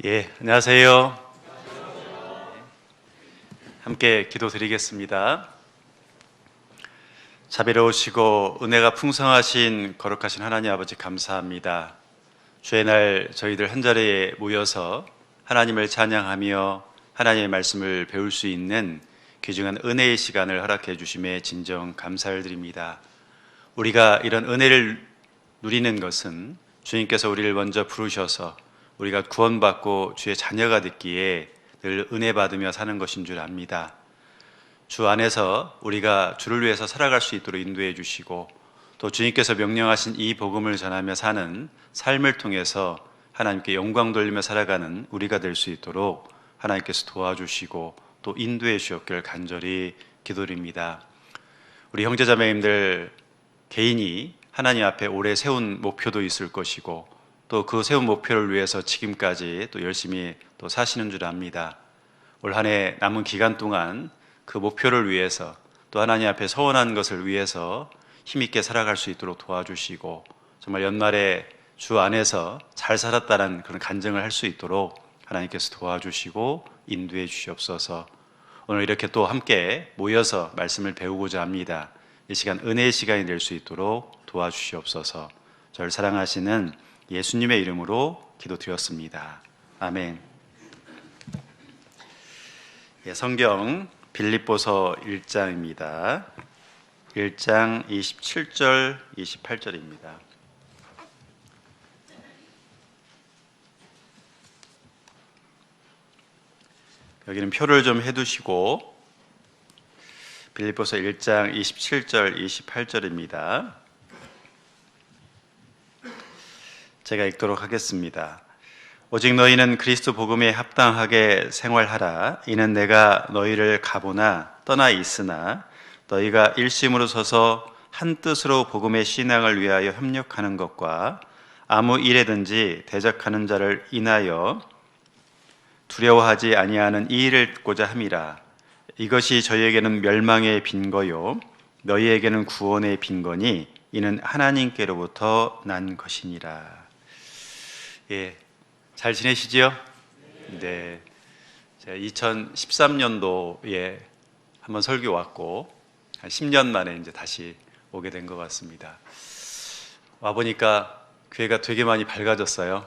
안녕하세요. 함께 기도드리겠습니다. 자비로우시고 은혜가 풍성하신 거룩하신 하나님 아버지 감사합니다. 주의 날 저희들 한자리에 모여서 하나님을 찬양하며 하나님의 말씀을 배울 수 있는 귀중한 은혜의 시간을 허락해 주심에 진정 감사를 드립니다. 우리가 이런 은혜를 누리는 것은 주님께서 우리를 먼저 부르셔서 우리가 구원받고 주의 자녀가 됐기에 늘 은혜 받으며 사는 것인 줄 압니다. 주 안에서 우리가 주를 위해서 살아갈 수 있도록 인도해 주시고 또 주님께서 명령하신 이 복음을 전하며 사는 삶을 통해서 하나님께 영광 돌리며 살아가는 우리가 될 수 있도록 하나님께서 도와주시고 또 인도해 주셨길 간절히 기도드립니다. 우리 형제자매님들 개인이 하나님 앞에 오래 세운 목표도 있을 것이고 또 그 세운 목표를 위해서 지금까지 또 열심히 또 사시는 줄 압니다. 올 한 해 남은 기간 동안 그 목표를 위해서 또 하나님 앞에 서원한 것을 위해서 힘있게 살아갈 수 있도록 도와주시고 정말 연말에 주 안에서 잘 살았다는 그런 간증을 할 수 있도록 하나님께서 도와주시고 인도해 주시옵소서. 오늘 이렇게 또 함께 모여서 말씀을 배우고자 합니다. 이 시간 은혜의 시간이 될 수 있도록 도와주시옵소서. 저를 사랑하시는 예수님의 이름으로 기도드렸습니다. 아멘. 성경 빌립보서 1장입니다. 1장 27절, 28절입니다. 여기는 표를 좀 해두시고 빌립보서 1장 27절, 28절입니다. 제가 읽도록 하겠습니다. 오직 너희는 그리스도 복음에 합당하게 생활하라. 이는 내가 너희를 가보나 떠나 있으나 너희가 일심으로 서서 한 뜻으로 복음의 신앙을 위하여 협력하는 것과 아무 일에든지 대적하는 자를 인하여 두려워하지 아니하는 이 일을 듣고자 함이라. 이것이 저희에게는 멸망의 빈거요 너희에게는 구원의 빈거니 이는 하나님께로부터 난 것이니라. 잘 지내시지요? 네. 제가 2013년도에 한번 설교 왔고 한 10년 만에 이제 다시 오게 된 것 같습니다. 와 보니까 교회가 되게 많이 밝아졌어요.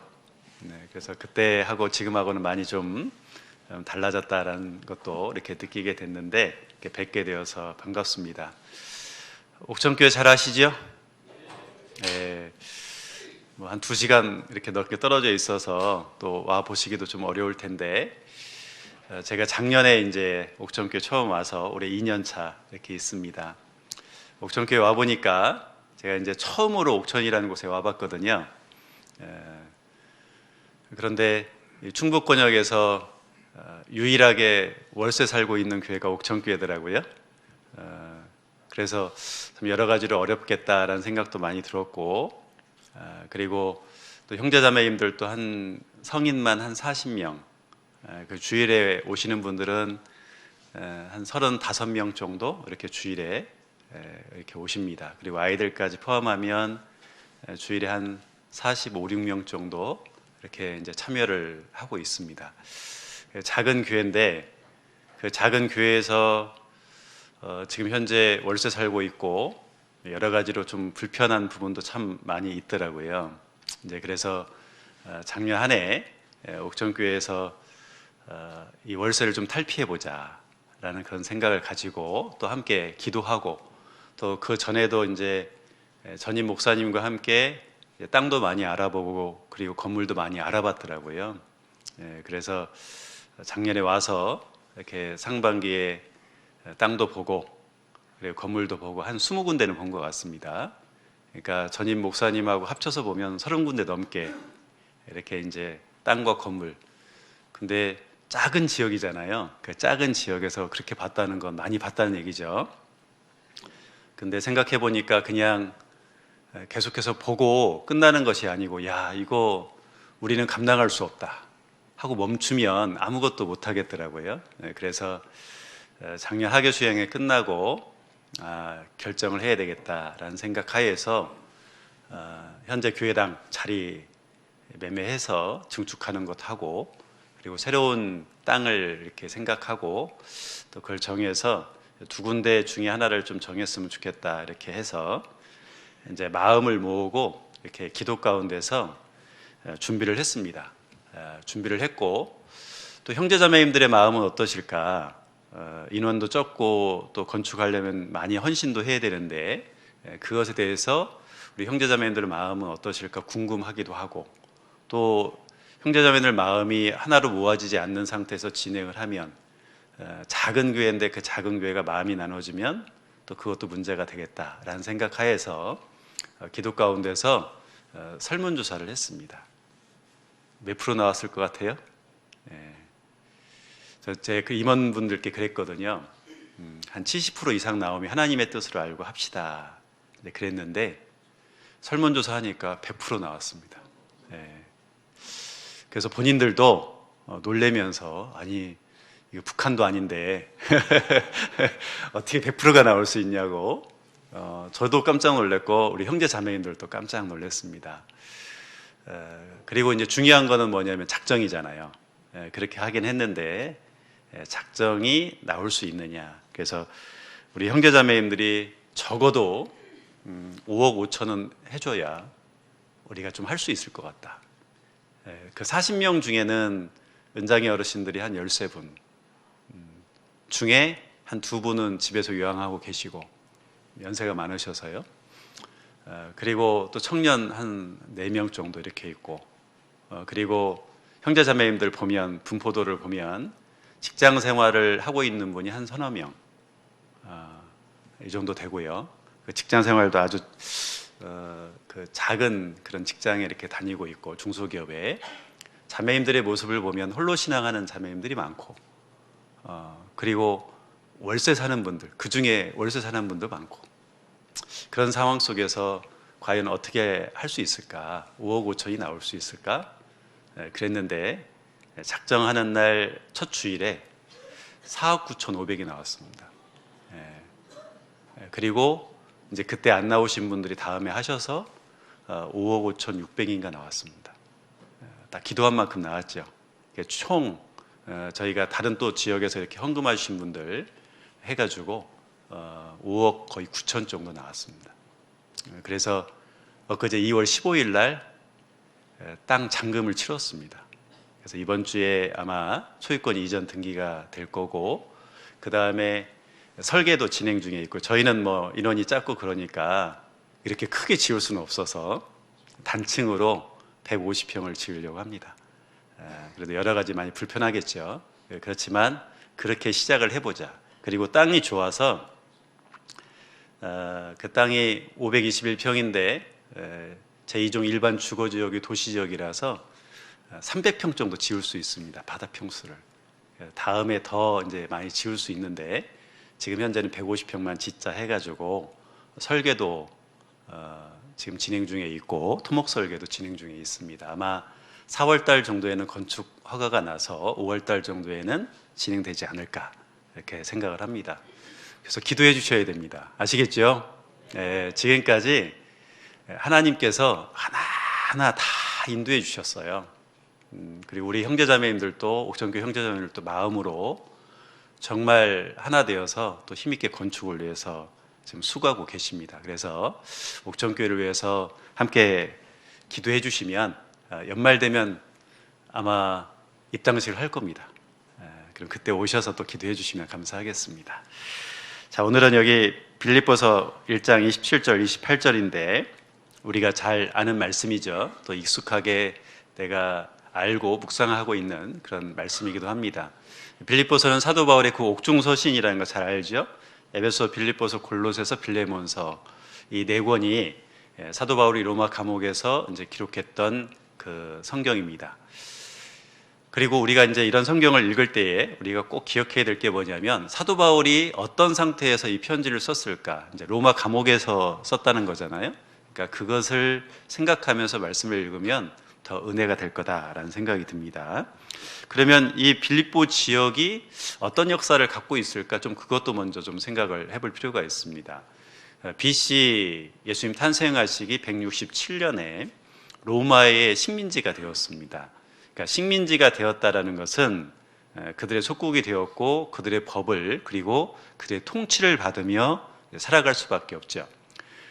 네, 그래서 그때하고 지금하고는 많이 좀 달라졌다라는 것도 이렇게 느끼게 됐는데 이렇게 뵙게 되어서 반갑습니다. 옥천교회 잘 아시죠? 네. 한 2시간 이렇게 넓게 떨어져 있어서 또 와 보시기도 좀 어려울 텐데 제가 작년에 이제 옥천교회 처음 와서 올해 2년 차 이렇게 있습니다. 옥천교회 와 보니까 제가 이제 처음으로 옥천이라는 곳에 와봤거든요. 그런데 충북권역에서 유일하게 월세 살고 있는 교회가 옥천교회더라고요. 그래서 참 여러 가지로 어렵겠다라는 생각도 많이 들었고 그리고 또 형제자매님들도 한 성인만 한 40명, 그 주일에 오시는 분들은 한 35명 정도 이렇게 주일에 이렇게 오십니다. 그리고 아이들까지 포함하면 주일에 한 45, 6명 정도 이렇게 이제 참여를 하고 있습니다. 작은 교회인데 그 작은 교회에서 지금 현재 월세 살고 있고 여러 가지로 좀 불편한 부분도 참 많이 있더라고요. 이제 그래서 작년 한 해 옥천교회에서 이 월세를 좀 탈피해 보자라는 그런 생각을 가지고 또 함께 기도하고 또 그 전에도 이제 전임 목사님과 함께 땅도 많이 알아보고 그리고 건물도 많이 알아봤더라고요. 그래서 작년에 와서 이렇게 상반기에 땅도 보고 그리고 건물도 보고 한 20군데는 본 것 같습니다. 그러니까 전임 목사님하고 합쳐서 보면 30군데 넘게 이렇게 이제 땅과 건물. 근데 작은 지역이잖아요. 그 작은 지역에서 그렇게 봤다는 건 많이 봤다는 얘기죠. 근데 생각해 보니까 그냥 계속해서 보고 끝나는 것이 아니고 야, 이거 우리는 감당할 수 없다 하고 멈추면 아무것도 못 하겠더라고요. 그래서 작년 학예 수행이 끝나고 결정을 해야 되겠다라는 생각 하에서 현재 교회당 자리 매매해서 증축하는 것하고 그리고 새로운 땅을 이렇게 생각하고 또 그걸 정해서 두 군데 중에 하나를 좀 정했으면 좋겠다 이렇게 해서 이제 마음을 모으고 이렇게 기도 가운데서 준비를 했습니다. 준비를 했고 또 형제자매님들의 마음은 어떠실까? 인원도 적고 또 건축하려면 많이 헌신도 해야 되는데 그것에 대해서 우리 형제자매님들의 마음은 어떠실까 궁금하기도 하고 또 형제자매들 마음이 하나로 모아지지 않는 상태에서 진행을 하면 작은 교회인데 그 작은 교회가 마음이 나눠지면 또 그것도 문제가 되겠다라는 생각하에서 기도 가운데서 설문조사를 했습니다. 몇 프로 나왔을 것 같아요? 제 그 임원분들께 그랬거든요. 한 70% 이상 나오면 하나님의 뜻으로 알고 합시다. 그랬는데 설문조사 하니까 100% 나왔습니다. 그래서 본인들도 놀래면서 아니 이거 북한도 아닌데 어떻게 100%가 나올 수 있냐고 저도 깜짝 놀랐고 우리 형제 자매님들도 깜짝 놀랐습니다. 그리고 이제 중요한 거는 뭐냐면 작정이잖아요. 그렇게 하긴 했는데 작정이 나올 수 있느냐. 그래서 우리 형제 자매님들이 적어도 5억 5천은 해줘야 우리가 좀 할 수 있을 것 같다. 그 40명 중에는 은장의 어르신들이 한 13분 중에 한 2분은 집에서 요양하고 계시고 연세가 많으셔서요. 그리고 또 청년 한 4명 정도 이렇게 있고 그리고 형제 자매님들 보면 분포도를 보면 직장 생활을 하고 있는 분이 한 서너 명 이 정도 되고요. 그 직장 생활도 아주 그 작은 그런 직장에 이렇게 다니고 있고 중소기업에 자매님들의 모습을 보면 홀로 신앙하는 자매님들이 많고 그리고 월세 사는 분들 그 중에 월세 사는 분도 많고 그런 상황 속에서 과연 어떻게 할 수 있을까? 5억 5천이 나올 수 있을까? 그랬는데 작정하는 날 첫 주일에 4억 9천 5백이 나왔습니다. 그리고 이제 그때 안 나오신 분들이 다음에 하셔서 5억 5천 6백인가 나왔습니다. 다 기도한 만큼 나왔죠. 총 저희가 다른 또 지역에서 이렇게 헌금해 주신 분들 해가지고 5억 거의 9천 정도 나왔습니다. 그래서 엊그제 2월 15일 날 땅 잔금을 치렀습니다. 그래서 이번 주에 아마 소유권 이전 등기가 될 거고 그 다음에 설계도 진행 중에 있고 저희는 뭐 인원이 작고 그러니까 이렇게 크게 지을 수는 없어서 단층으로 150평을 지으려고 합니다. 그래도 여러 가지 많이 불편하겠죠. 그렇지만 그렇게 시작을 해보자. 그리고 땅이 좋아서 그 땅이 521평인데 제2종 일반 주거지역이 도시지역이라서 300평 정도 지을 수 있습니다. 바다 평수를. 다음에 더 이제 많이 지을 수 있는데 지금 현재는 150평만 짓자 해가지고 설계도 지금 진행 중에 있고 토목 설계도 진행 중에 있습니다. 아마 4월 달 정도에는 건축 허가가 나서 5월 달 정도에는 진행되지 않을까 이렇게 생각을 합니다. 그래서 기도해 주셔야 됩니다. 아시겠죠? 지금까지 하나님께서 하나하나 다 인도해 주셨어요. 그리고 우리 형제자매님들도 옥천교 형제자매님들도 마음으로 정말 하나 되어서 또 힘있게 건축을 위해서 지금 수고하고 계십니다. 그래서 옥천교회를 위해서 함께 기도해 주시면 연말 되면 아마 입당식을 할 겁니다. 그럼 그때 오셔서 또 기도해 주시면 감사하겠습니다. 자, 오늘은 여기 빌립보서 1장 27절 28절인데 우리가 잘 아는 말씀이죠. 또 익숙하게 내가 알고 묵상하고 있는 그런 말씀이기도 합니다. 빌립보서는 사도 바울의 그 옥중서신이라는 거 잘 알죠? 에베소, 빌립보서, 골로새서, 빌레몬서 이 네 권이 사도 바울이 로마 감옥에서 이제 기록했던 그 성경입니다. 그리고 우리가 이제 이런 성경을 읽을 때에 우리가 꼭 기억해야 될 게 뭐냐면 사도 바울이 어떤 상태에서 이 편지를 썼을까? 이제 로마 감옥에서 썼다는 거잖아요. 그러니까 그것을 생각하면서 말씀을 읽으면 더 은혜가 될 거다라는 생각이 듭니다. 그러면 이 빌립보 지역이 어떤 역사를 갖고 있을까? 좀 그것도 먼저 좀 생각을 해볼 필요가 있습니다. BC 예수님 탄생하시기 167년에 로마의 식민지가 되었습니다. 그러니까 식민지가 되었다라는 것은 그들의 속국이 되었고 그들의 법을 그리고 그들의 통치를 받으며 살아갈 수밖에 없죠.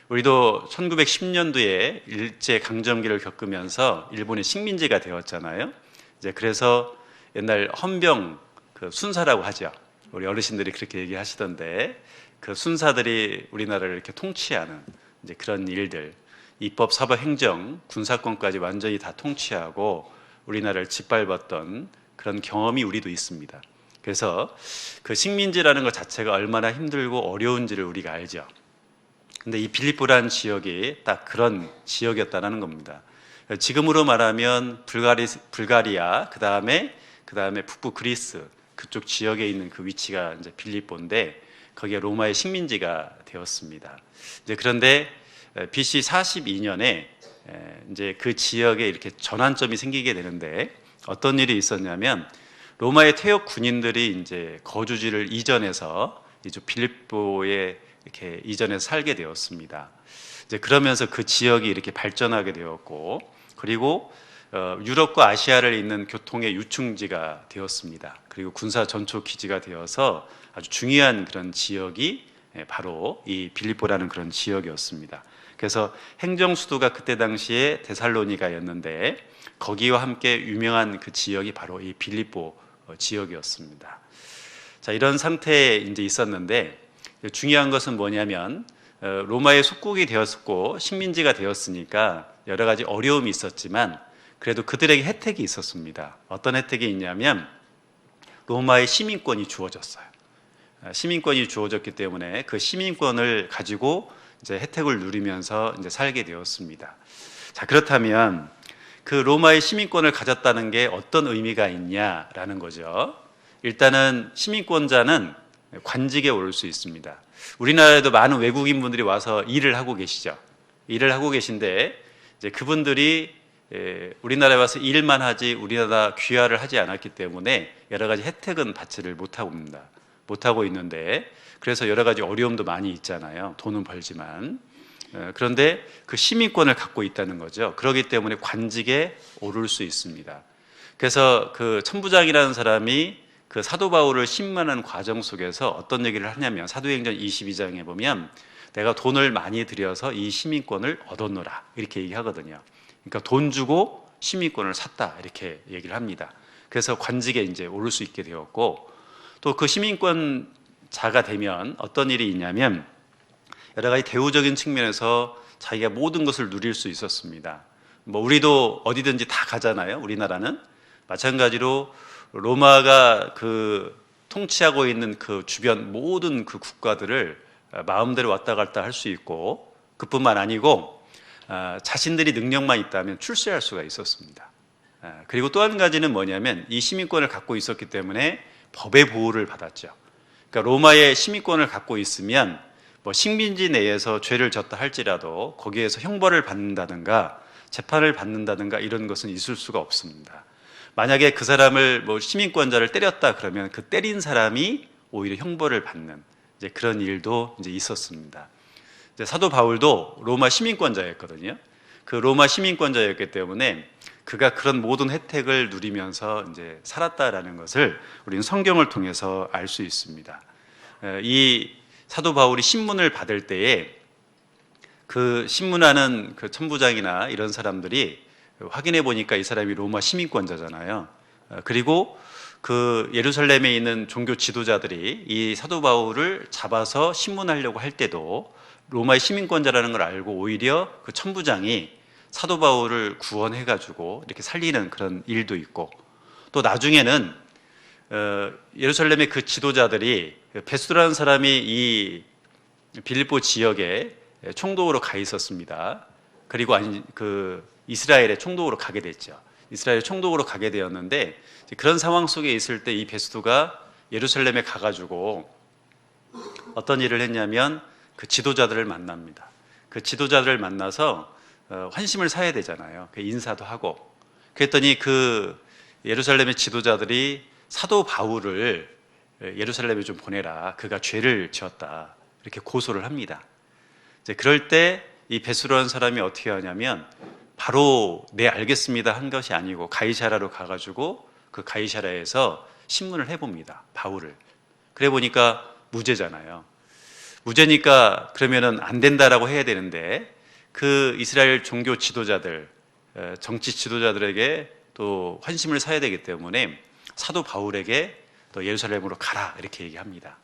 우리도 1910년도에 일제 강점기를 겪으면서 일본의 식민지가 되었잖아요. 이제 그래서 옛날 헌병 그 순사라고 하죠. 우리 어르신들이 그렇게 얘기하시던데 그 순사들이 우리나라를 이렇게 통치하는 이제 그런 일들, 입법, 사법, 행정, 군사권까지 완전히 다 통치하고 우리나라를 짓밟았던 그런 경험이 우리도 있습니다. 그래서 그 식민지라는 것 자체가 얼마나 힘들고 어려운지를 우리가 알죠. 근데 이 빌립보라는 지역이 딱 그런 지역이었다는 겁니다. 지금으로 말하면 불가리아, 그 다음에 북부 그리스 그쪽 지역에 있는 그 위치가 이제 빌립보인데 거기에 로마의 식민지가 되었습니다. 이제 그런데 BC 42년에 이제 그 지역에 이렇게 전환점이 생기게 되는데 어떤 일이 있었냐면 로마의 퇴역 군인들이 이제 거주지를 이전해서 이제 빌립보에 이렇게 이전해서 살게 되었습니다. 이제 그러면서 그 지역이 이렇게 발전하게 되었고 그리고 유럽과 아시아를 잇는 교통의 유충지가 되었습니다. 그리고 군사 전초 기지가 되어서 아주 중요한 그런 지역이 바로 이 빌립보라는 그런 지역이었습니다. 그래서 행정 수도가 그때 당시에 데살로니가였는데 거기와 함께 유명한 그 지역이 바로 이 빌립보 지역이었습니다. 자, 이런 상태에 이제 있었는데 중요한 것은 뭐냐면 로마의 속국이 되었고 식민지가 되었으니까 여러 가지 어려움이 있었지만 그래도 그들에게 혜택이 있었습니다. 어떤 혜택이 있냐면 로마의 시민권이 주어졌어요. 시민권이 주어졌기 때문에 그 시민권을 가지고 이제 혜택을 누리면서 이제 살게 되었습니다. 자, 그렇다면 그 로마의 시민권을 가졌다는 게 어떤 의미가 있냐라는 거죠. 일단은 시민권자는 관직에 오를 수 있습니다. 우리나라에도 많은 외국인 분들이 와서 일을 하고 계시죠. 일을 하고 계신데 이제 그분들이 우리나라에 와서 일만 하지 우리나라 귀화를 하지 않았기 때문에 여러 가지 혜택은 받지를 못하고 있는데 그래서 여러 가지 어려움도 많이 있잖아요. 돈은 벌지만 그런데 그 시민권을 갖고 있다는 거죠. 그렇기 때문에 관직에 오를 수 있습니다. 그래서 그 천부장이라는 사람이 그 사도 바울을 신문하는 과정 속에서 어떤 얘기를 하냐면 사도행전 22장에 보면 내가 돈을 많이 들여서 이 시민권을 얻었노라 이렇게 얘기하거든요. 그러니까 돈 주고 시민권을 샀다 이렇게 얘기를 합니다. 그래서 관직에 이제 오를 수 있게 되었고 또 그 시민권자가 되면 어떤 일이 있냐면 여러 가지 대우적인 측면에서 자기가 모든 것을 누릴 수 있었습니다. 뭐 우리도 어디든지 다 가잖아요. 우리나라는 마찬가지로 로마가 그 통치하고 있는 그 주변 모든 그 국가들을 마음대로 왔다 갔다 할 수 있고 그뿐만 아니고 자신들이 능력만 있다면 출세할 수가 있었습니다. 그리고 또 한 가지는 뭐냐면 이 시민권을 갖고 있었기 때문에 법의 보호를 받았죠. 그러니까 로마의 시민권을 갖고 있으면 뭐 식민지 내에서 죄를 졌다 할지라도 거기에서 형벌을 받는다든가 재판을 받는다든가 이런 것은 있을 수가 없습니다. 만약에 그 사람을 뭐 시민권자를 때렸다 그러면 그 때린 사람이 오히려 형벌을 받는 이제 그런 일도 이제 있었습니다. 이제 사도 바울도 로마 시민권자였거든요. 그 로마 시민권자였기 때문에 그가 그런 모든 혜택을 누리면서 이제 살았다라는 것을 우리는 성경을 통해서 알 수 있습니다. 이 사도 바울이 신문을 받을 때에 그 신문하는 그 천부장이나 이런 사람들이 확인해 보니까 이 사람이 로마 시민권자잖아요. 그리고 그 예루살렘에 있는 종교 지도자들이 이 사도 바울을 잡아서 신문하려고 할 때도 로마의 시민권자라는 걸 알고 오히려 그 천부장이 사도 바울을 구원해 가지고 이렇게 살리는 그런 일도 있고 또 나중에는 예루살렘의 그 지도자들이 베스도라는 사람이 이 빌립보 지역에 총독으로 가 있었습니다. 그리고 그 이스라엘의 총독으로 가게 됐죠. 이스라엘 총독으로 가게 되었는데 그런 상황 속에 있을 때 이 베스도가 예루살렘에 가가지고 어떤 일을 했냐면 그 지도자들을 만납니다. 그 지도자들을 만나서 환심을 사야 되잖아요. 그 인사도 하고. 그랬더니 그 예루살렘의 지도자들이 사도 바울을 예루살렘에 좀 보내라. 그가 죄를 지었다. 이렇게 고소를 합니다. 이제 그럴 때 이 베스로라는 사람이 어떻게 하냐면 바로 네 알겠습니다 한 것이 아니고 가이사라로 가가지고 그 가이사라에서 신문을 해봅니다. 바울을. 그래 보니까 무죄잖아요. 무죄니까 그러면은 안 된다라고 해야 되는데 그 이스라엘 종교 지도자들, 정치 지도자들에게 또 환심을 사야 되기 때문에 사도 바울에게 또 예루살렘으로 가라 이렇게 얘기합니다.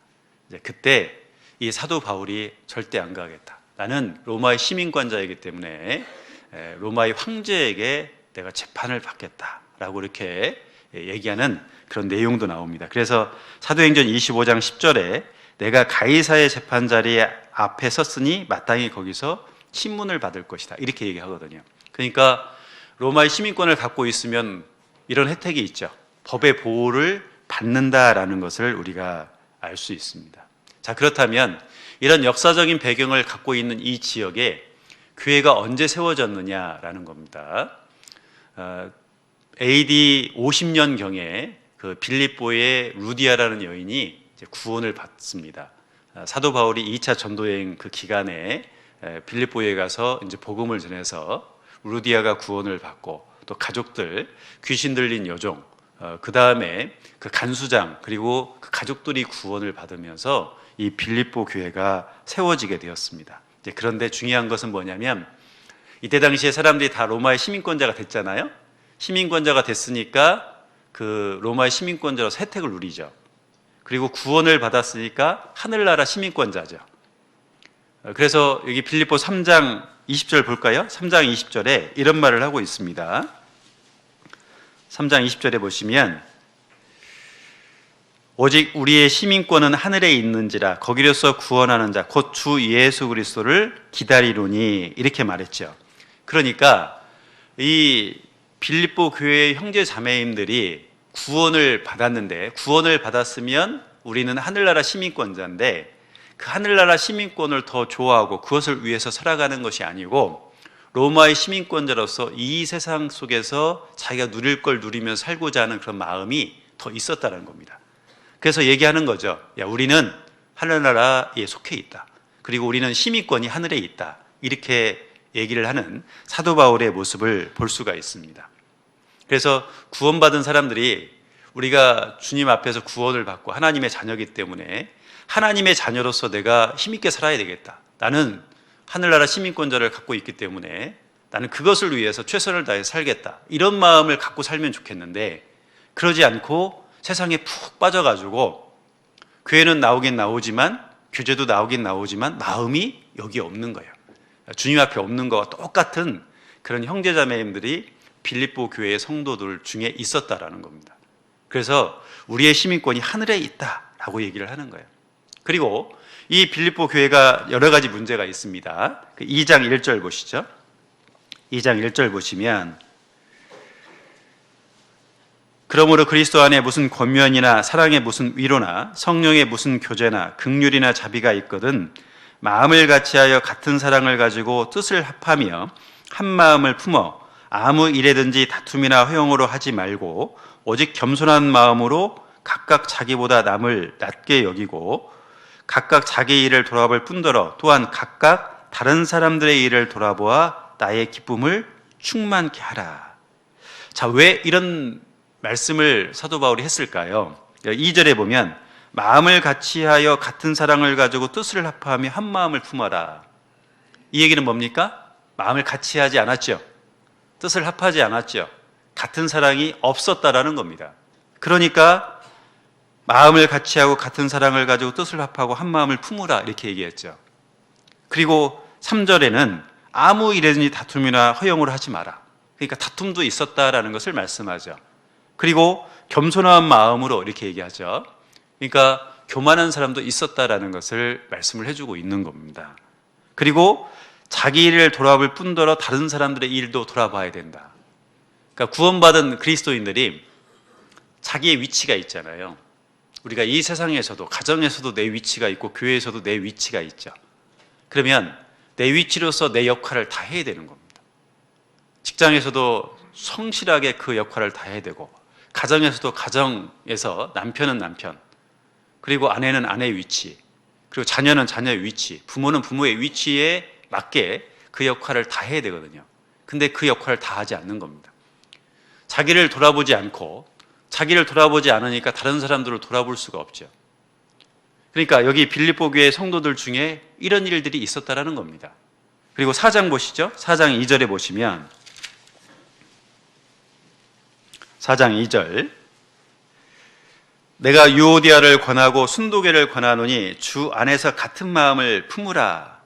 이제 그때 이 사도 바울이 절대 안 가겠다. 나는 로마의 시민권자이기 때문에 로마의 황제에게 내가 재판을 받겠다라고 이렇게 얘기하는 그런 내용도 나옵니다. 그래서 사도행전 25장 10절에 내가 가이사의 재판 자리 앞에 섰으니 마땅히 거기서 신문을 받을 것이다 이렇게 얘기하거든요. 그러니까 로마의 시민권을 갖고 있으면 이런 혜택이 있죠. 법의 보호를 받는다라는 것을 우리가 알 수 있습니다. 자, 그렇다면 이런 역사적인 배경을 갖고 있는 이 지역에 교회가 언제 세워졌느냐라는 겁니다. AD 50년경에 그 빌립보의 루디아라는 여인이 이제 구원을 받습니다. 사도 바울이 2차 전도여행 그 기간에 빌립보에 가서 이제 복음을 전해서 루디아가 구원을 받고 또 가족들, 귀신 들린 여종, 그 다음에 그 간수장 그리고 그 가족들이 구원을 받으면서 이 빌립보 교회가 세워지게 되었습니다. 그런데 중요한 것은 뭐냐면 이때 당시에 사람들이 다 로마의 시민권자가 됐잖아요. 시민권자가 됐으니까 그 로마의 시민권자로서 혜택을 누리죠. 그리고 구원을 받았으니까 하늘나라 시민권자죠. 그래서 여기 빌립보 3장 20절 볼까요? 3장 20절에 이런 말을 하고 있습니다. 3장 20절에 보시면 오직 우리의 시민권은 하늘에 있는지라 거기로서 구원하는 자 곧 주 예수 그리스도를 기다리노니 이렇게 말했죠. 그러니까 이 빌립보 교회의 형제 자매님들이 구원을 받았는데 구원을 받았으면 우리는 하늘나라 시민권자인데 그 하늘나라 시민권을 더 좋아하고 그것을 위해서 살아가는 것이 아니고 로마의 시민권자로서 이 세상 속에서 자기가 누릴 걸 누리며 살고자 하는 그런 마음이 더 있었다는 겁니다. 그래서 얘기하는 거죠. 야, 우리는 하늘나라에 속해 있다. 그리고 우리는 시민권이 하늘에 있다. 이렇게 얘기를 하는 사도 바울의 모습을 볼 수가 있습니다. 그래서 구원받은 사람들이 우리가 주님 앞에서 구원을 받고 하나님의 자녀이기 때문에 하나님의 자녀로서 내가 힘있게 살아야 되겠다. 나는 하늘나라 시민권자를 갖고 있기 때문에 나는 그것을 위해서 최선을 다해 살겠다. 이런 마음을 갖고 살면 좋겠는데 그러지 않고 세상에 푹 빠져가지고 교회는 나오긴 나오지만 교제도 나오긴 나오지만 마음이 여기 없는 거예요. 주님 앞에 없는 거와 똑같은 그런 형제자매님들이 빌립보 교회의 성도들 중에 있었다라는 겁니다. 그래서 우리의 시민권이 하늘에 있다라고 얘기를 하는 거예요. 그리고 이 빌립보 교회가 여러 가지 문제가 있습니다. 2장 1절 보시죠. 2장 1절 보시면 그러므로 그리스도 안에 무슨 권면이나 사랑의 무슨 위로나 성령의 무슨 교제나 긍휼이나 자비가 있거든 마음을 같이하여 같은 사랑을 가지고 뜻을 합하며 한 마음을 품어 아무 일에든지 다툼이나 허용으로 하지 말고 오직 겸손한 마음으로 각각 자기보다 남을 낮게 여기고 각각 자기 일을 돌아볼 뿐더러 또한 각각 다른 사람들의 일을 돌아보아 나의 기쁨을 충만케 하라. 자, 왜 이런 말씀을 사도 바울이 했을까요? 2절에 보면 마음을 같이하여 같은 사랑을 가지고 뜻을 합하며 한 마음을 품어라. 이 얘기는 뭡니까? 마음을 같이하지 않았죠. 뜻을 합하지 않았죠. 같은 사랑이 없었다라는 겁니다. 그러니까 마음을 같이하고 같은 사랑을 가지고 뜻을 합하고 한 마음을 품으라 이렇게 얘기했죠. 그리고 3절에는 아무 일에든지 다툼이나 허용을 하지 마라. 그러니까 다툼도 있었다라는 것을 말씀하죠. 그리고 겸손한 마음으로 이렇게 얘기하죠. 그러니까 교만한 사람도 있었다라는 것을 말씀을 해주고 있는 겁니다. 그리고 자기 일을 돌아볼 뿐더러 다른 사람들의 일도 돌아봐야 된다. 그러니까 구원받은 그리스도인들이 자기의 위치가 있잖아요. 우리가 이 세상에서도 가정에서도 내 위치가 있고 교회에서도 내 위치가 있죠. 그러면 내 위치로서 내 역할을 다 해야 되는 겁니다. 직장에서도 성실하게 그 역할을 다 해야 되고 가정에서도 가정에서 남편은 남편 그리고 아내는 아내의 위치 그리고 자녀는 자녀의 위치 부모는 부모의 위치에 맞게 그 역할을 다 해야 되거든요. 근데 그 역할을 다 하지 않는 겁니다. 자기를 돌아보지 않고 자기를 돌아보지 않으니까 다른 사람들을 돌아볼 수가 없죠. 그러니까 여기 빌립보 교회 성도들 중에 이런 일들이 있었다라는 겁니다. 그리고 4장 보시죠. 4장 2절에 보시면 4장 2절 내가 유오디아를 권하고 순도계를 권하노니 주 안에서 같은 마음을 품으라.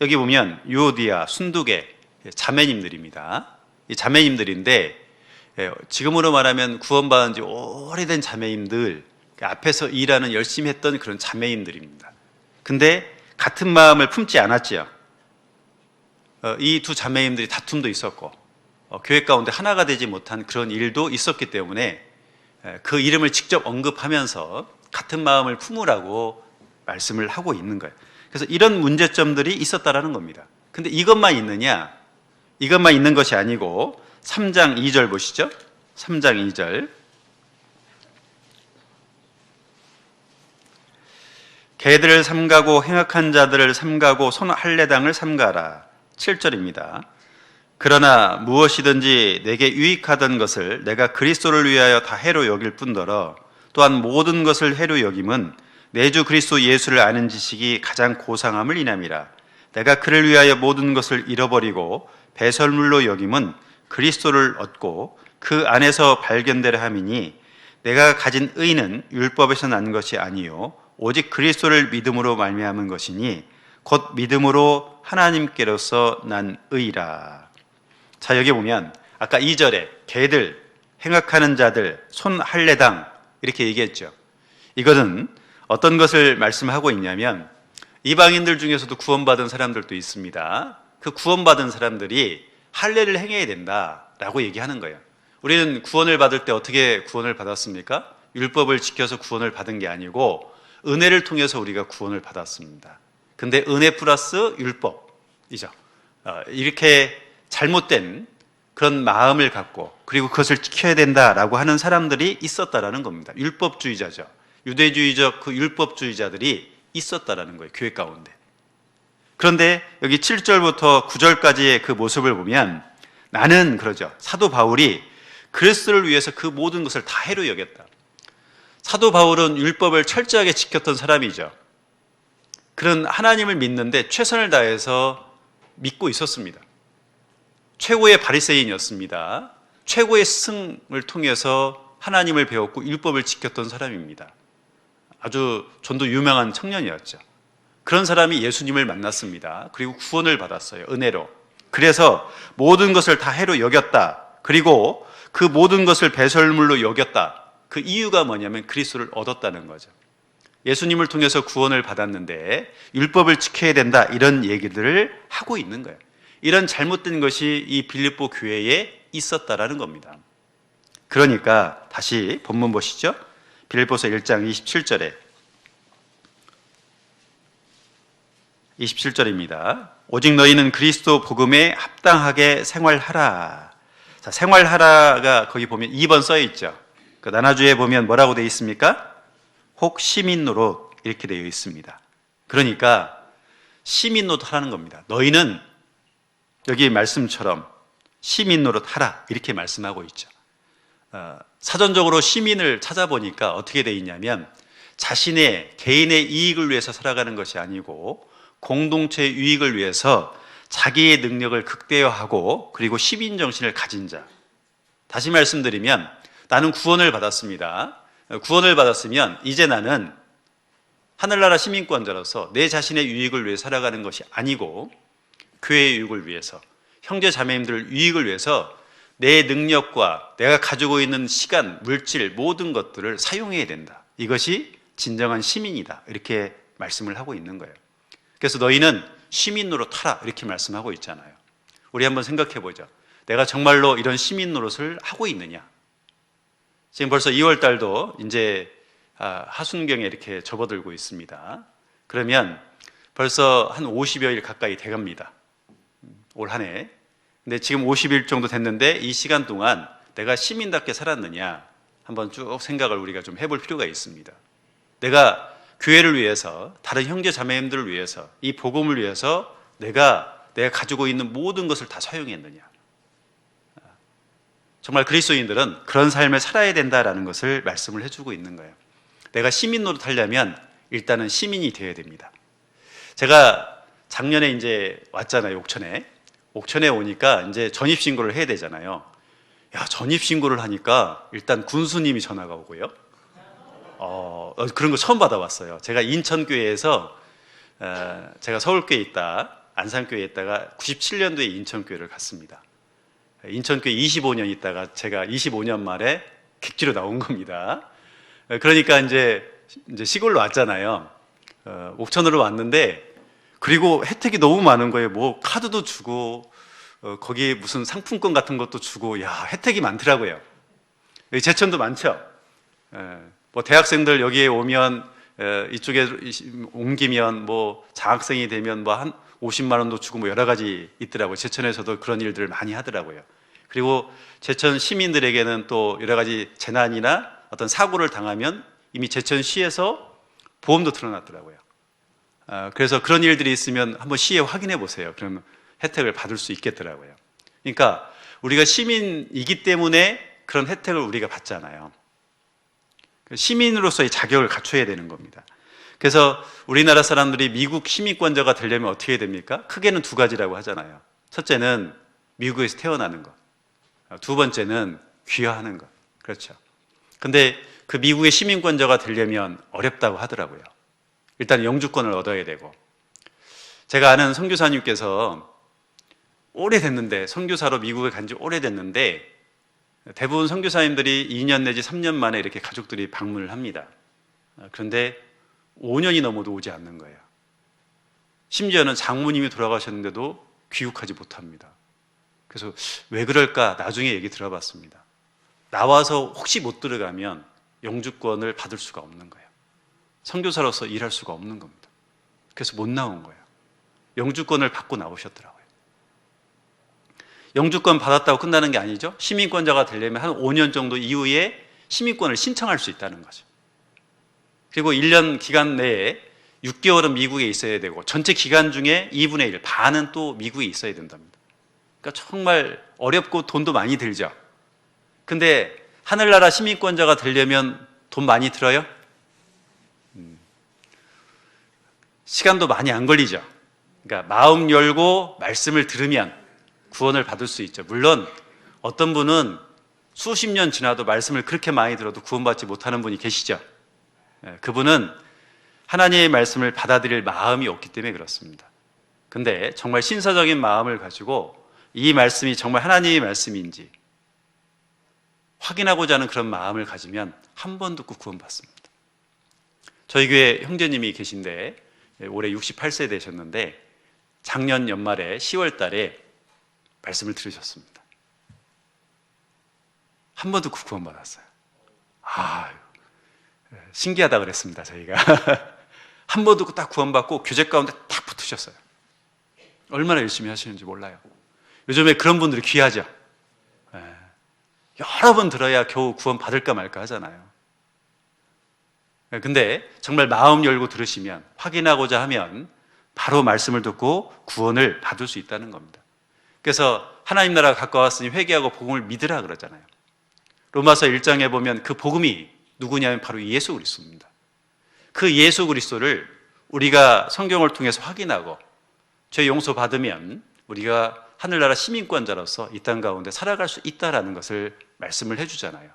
여기 보면 유오디아, 순도계 자매님들입니다. 이 자매님들인데 지금으로 말하면 구원받은 지 오래된 자매님들, 앞에서 일하는 열심히 했던 그런 자매님들입니다. 근데 같은 마음을 품지 않았지요. 이 두 자매님들이 다툼도 있었고 교회 가운데 하나가 되지 못한 그런 일도 있었기 때문에 그 이름을 직접 언급하면서 같은 마음을 품으라고 말씀을 하고 있는 거예요. 그래서 이런 문제점들이 있었다라는 겁니다. 근데 이것만 있느냐? 이것만 있는 것이 아니고 3장 2절 보시죠. 3장 2절 개들을 삼가고 행악한 자들을 삼가고 손 할례당을 삼가라. 7절입니다. 그러나 무엇이든지 내게 유익하던 것을 내가 그리스도를 위하여 다 해로 여길 뿐더러 또한 모든 것을 해로 여김은 내 주 그리스도 예수를 아는 지식이 가장 고상함을 인함이라. 내가 그를 위하여 모든 것을 잃어버리고 배설물로 여김은 그리스도를 얻고 그 안에서 발견되려 함이니 내가 가진 의는 율법에서 난 것이 아니요 오직 그리스도를 믿음으로 말미암은 것이니 곧 믿음으로 하나님께로서 난 의라. 자, 여기 보면 아까 2절에 개들, 행악하는 자들, 손 할례당 이렇게 얘기했죠. 이것은 어떤 것을 말씀하고 있냐면 이방인들 중에서도 구원받은 사람들도 있습니다. 그 구원받은 사람들이 할례를 행해야 된다라고 얘기하는 거예요. 우리는 구원을 받을 때 어떻게 구원을 받았습니까? 율법을 지켜서 구원을 받은 게 아니고 은혜를 통해서 우리가 구원을 받았습니다. 근데 은혜 플러스 율법이죠. 이렇게 잘못된 그런 마음을 갖고 그리고 그것을 지켜야 된다라고 하는 사람들이 있었다라는 겁니다. 율법주의자죠. 유대주의적 그 율법주의자들이 있었다라는 거예요. 교회 가운데. 그런데 여기 7절부터 9절까지의 그 모습을 보면 나는 그러죠. 사도 바울이 그리스도를 위해서 그 모든 것을 다 해로 여겼다. 사도 바울은 율법을 철저하게 지켰던 사람이죠. 그런 하나님을 믿는데 최선을 다해서 믿고 있었습니다. 최고의 바리새인이었습니다. 최고의 스승을 통해서 하나님을 배웠고 율법을 지켰던 사람입니다. 아주 전도 유명한 청년이었죠. 그런 사람이 예수님을 만났습니다. 그리고 구원을 받았어요. 은혜로. 그래서 모든 것을 다 해로 여겼다. 그리고 그 모든 것을 배설물로 여겼다. 그 이유가 뭐냐면 그리스도를 얻었다는 거죠. 예수님을 통해서 구원을 받았는데 율법을 지켜야 된다. 이런 얘기들을 하고 있는 거예요. 이런 잘못된 것이 이 빌립보 교회에 있었다라는 겁니다. 그러니까 다시 본문 보시죠. 빌립보서 1장 27절입니다. 오직 너희는 그리스도 복음에 합당하게 생활하라. 자, 생활하라가 거기 보면 2번 써 있죠. 그 나나주에 보면 뭐라고 되어 있습니까? 혹 시민 노릇 이렇게 되어 있습니다. 그러니까 시민 노릇 하라는 겁니다. 너희는 여기 말씀처럼 시민 노릇 하라 이렇게 말씀하고 있죠. 사전적으로 시민을 찾아보니까 어떻게 되어 있냐면 자신의 개인의 이익을 위해서 살아가는 것이 아니고 공동체의 유익을 위해서 자기의 능력을 극대화하고 그리고 시민 정신을 가진 자. 다시 말씀드리면 나는 구원을 받았습니다. 구원을 받았으면 이제 나는 하늘나라 시민권자로서 내 자신의 유익을 위해 살아가는 것이 아니고 교회의 유익을 위해서 형제 자매님들 유익을 위해서 내 능력과 내가 가지고 있는 시간, 물질 모든 것들을 사용해야 된다. 이것이 진정한 시민이다. 이렇게 말씀을 하고 있는 거예요. 그래서 너희는 시민 노릇 하라 이렇게 말씀하고 있잖아요. 우리 한번 생각해 보죠. 내가 정말로 이런 시민 노릇을 하고 있느냐? 지금 벌써 2월 달도 이제 하순경에 이렇게 접어들고 있습니다. 그러면 벌써 한 50여일 가까이 돼갑니다. 올 한 해. 근데 지금 50일 정도 됐는데 이 시간 동안 내가 시민답게 살았느냐 한번 쭉 생각을 우리가 좀 해볼 필요가 있습니다. 내가 교회를 위해서 다른 형제 자매님들을 위해서 이 복음을 위해서 내가 가지고 있는 모든 것을 다 사용했느냐. 정말 그리스도인들은 그런 삶을 살아야 된다라는 것을 말씀을 해주고 있는 거예요. 내가 시민 노릇하려면 일단은 시민이 되어야 됩니다. 제가 작년에 이제 왔잖아요, 옥천에. 옥천에 오니까 이제 전입신고를 해야 되잖아요. 야, 전입신고를 하니까 일단 군수님이 전화가 오고요. 그런 거 처음 받아봤어요. 제가 인천교회에서 제가 서울교회에 있다, 안산교회에 있다가 97년도에 인천교회를 갔습니다. 인천교회 25년 있다가 제가 25년 말에 객지로 나온 겁니다. 그러니까 이제 시골로 왔잖아요. 옥천으로 왔는데, 그리고 혜택이 너무 많은 거예요. 뭐 카드도 주고 거기에 무슨 상품권 같은 것도 주고, 야, 혜택이 많더라고요. 제천도 많죠. 뭐 대학생들 여기에 오면 이쪽에 옮기면 뭐 장학생이 되면 뭐 한 50만 원도 주고 뭐 여러 가지 있더라고요. 제천에서도 그런 일들을 많이 하더라고요. 그리고 제천 시민들에게는 또 여러 가지 재난이나 어떤 사고를 당하면 이미 제천시에서 보험도 틀어놨더라고요. 그래서 그런 일들이 있으면 한번 시에 확인해 보세요. 그러면 혜택을 받을 수 있겠더라고요. 그러니까 우리가 시민이기 때문에 그런 혜택을 우리가 받잖아요. 시민으로서의 자격을 갖춰야 되는 겁니다. 그래서 우리나라 사람들이 미국 시민권자가 되려면 어떻게 해야 됩니까? 크게는 두 가지라고 하잖아요. 첫째는 미국에서 태어나는 것, 두 번째는 귀화하는 것. 그렇죠. 근데 그 미국의 시민권자가 되려면 어렵다고 하더라고요. 일단 영주권을 얻어야 되고, 제가 아는 선교사님께서 오래됐는데, 선교사로 미국에 간 지 오래됐는데 대부분 선교사님들이 2년 내지 3년 만에 이렇게 가족들이 방문을 합니다. 그런데 5년이 넘어도 오지 않는 거예요. 심지어는 장모님이 돌아가셨는데도 귀국하지 못합니다. 그래서 왜 그럴까 나중에 얘기 들어봤습니다. 나와서 혹시 못 들어가면 영주권을 받을 수가 없는 거예요. 선교사로서 일할 수가 없는 겁니다. 그래서 못 나온 거예요. 영주권을 받고 나오셨더라고요. 영주권 받았다고 끝나는 게 아니죠. 시민권자가 되려면 한 5년 정도 이후에 시민권을 신청할 수 있다는 거죠. 그리고 1년 기간 내에 6개월은 미국에 있어야 되고, 전체 기간 중에 2분의 1, 반은 또 미국에 있어야 된답니다. 그러니까 정말 어렵고 돈도 많이 들죠. 근데 하늘나라 시민권자가 되려면 돈 많이 들어요? 시간도 많이 안 걸리죠. 그러니까 마음 열고 말씀을 들으면 구원을 받을 수 있죠. 물론 어떤 분은 수십 년 지나도 말씀을 그렇게 많이 들어도 구원받지 못하는 분이 계시죠. 그분은 하나님의 말씀을 받아들일 마음이 없기 때문에 그렇습니다. 근데 정말 신사적인 마음을 가지고 이 말씀이 정말 하나님의 말씀인지 확인하고자 하는 그런 마음을 가지면 한 번 듣고 구원받습니다. 저희 교회 형제님이 계신데 올해 68세 되셨는데 작년 연말에 10월 달에 말씀을 들으셨습니다. 한 번 듣고 구원받았어요. 신기하다 그랬습니다, 저희가. 한 번 듣고 딱 구원받고 교제 가운데 딱 붙으셨어요. 얼마나 열심히 하시는지 몰라요. 요즘에 그런 분들이 귀하죠. 여러 번 들어야 겨우 구원 받을까 말까 하잖아요. 근데 정말 마음 열고 들으시면, 확인하고자 하면 바로 말씀을 듣고 구원을 받을 수 있다는 겁니다. 그래서 하나님 나라가 가까웠으니 회개하고 복음을 믿으라 그러잖아요. 로마서 1장에 보면 그 복음이 누구냐면 바로 예수 그리스도입니다. 그 예수 그리스도를 우리가 성경을 통해서 확인하고 죄 용서 받으면 우리가 하늘나라 시민권자로서 이 땅 가운데 살아갈 수 있다라는 것을 말씀을 해주잖아요.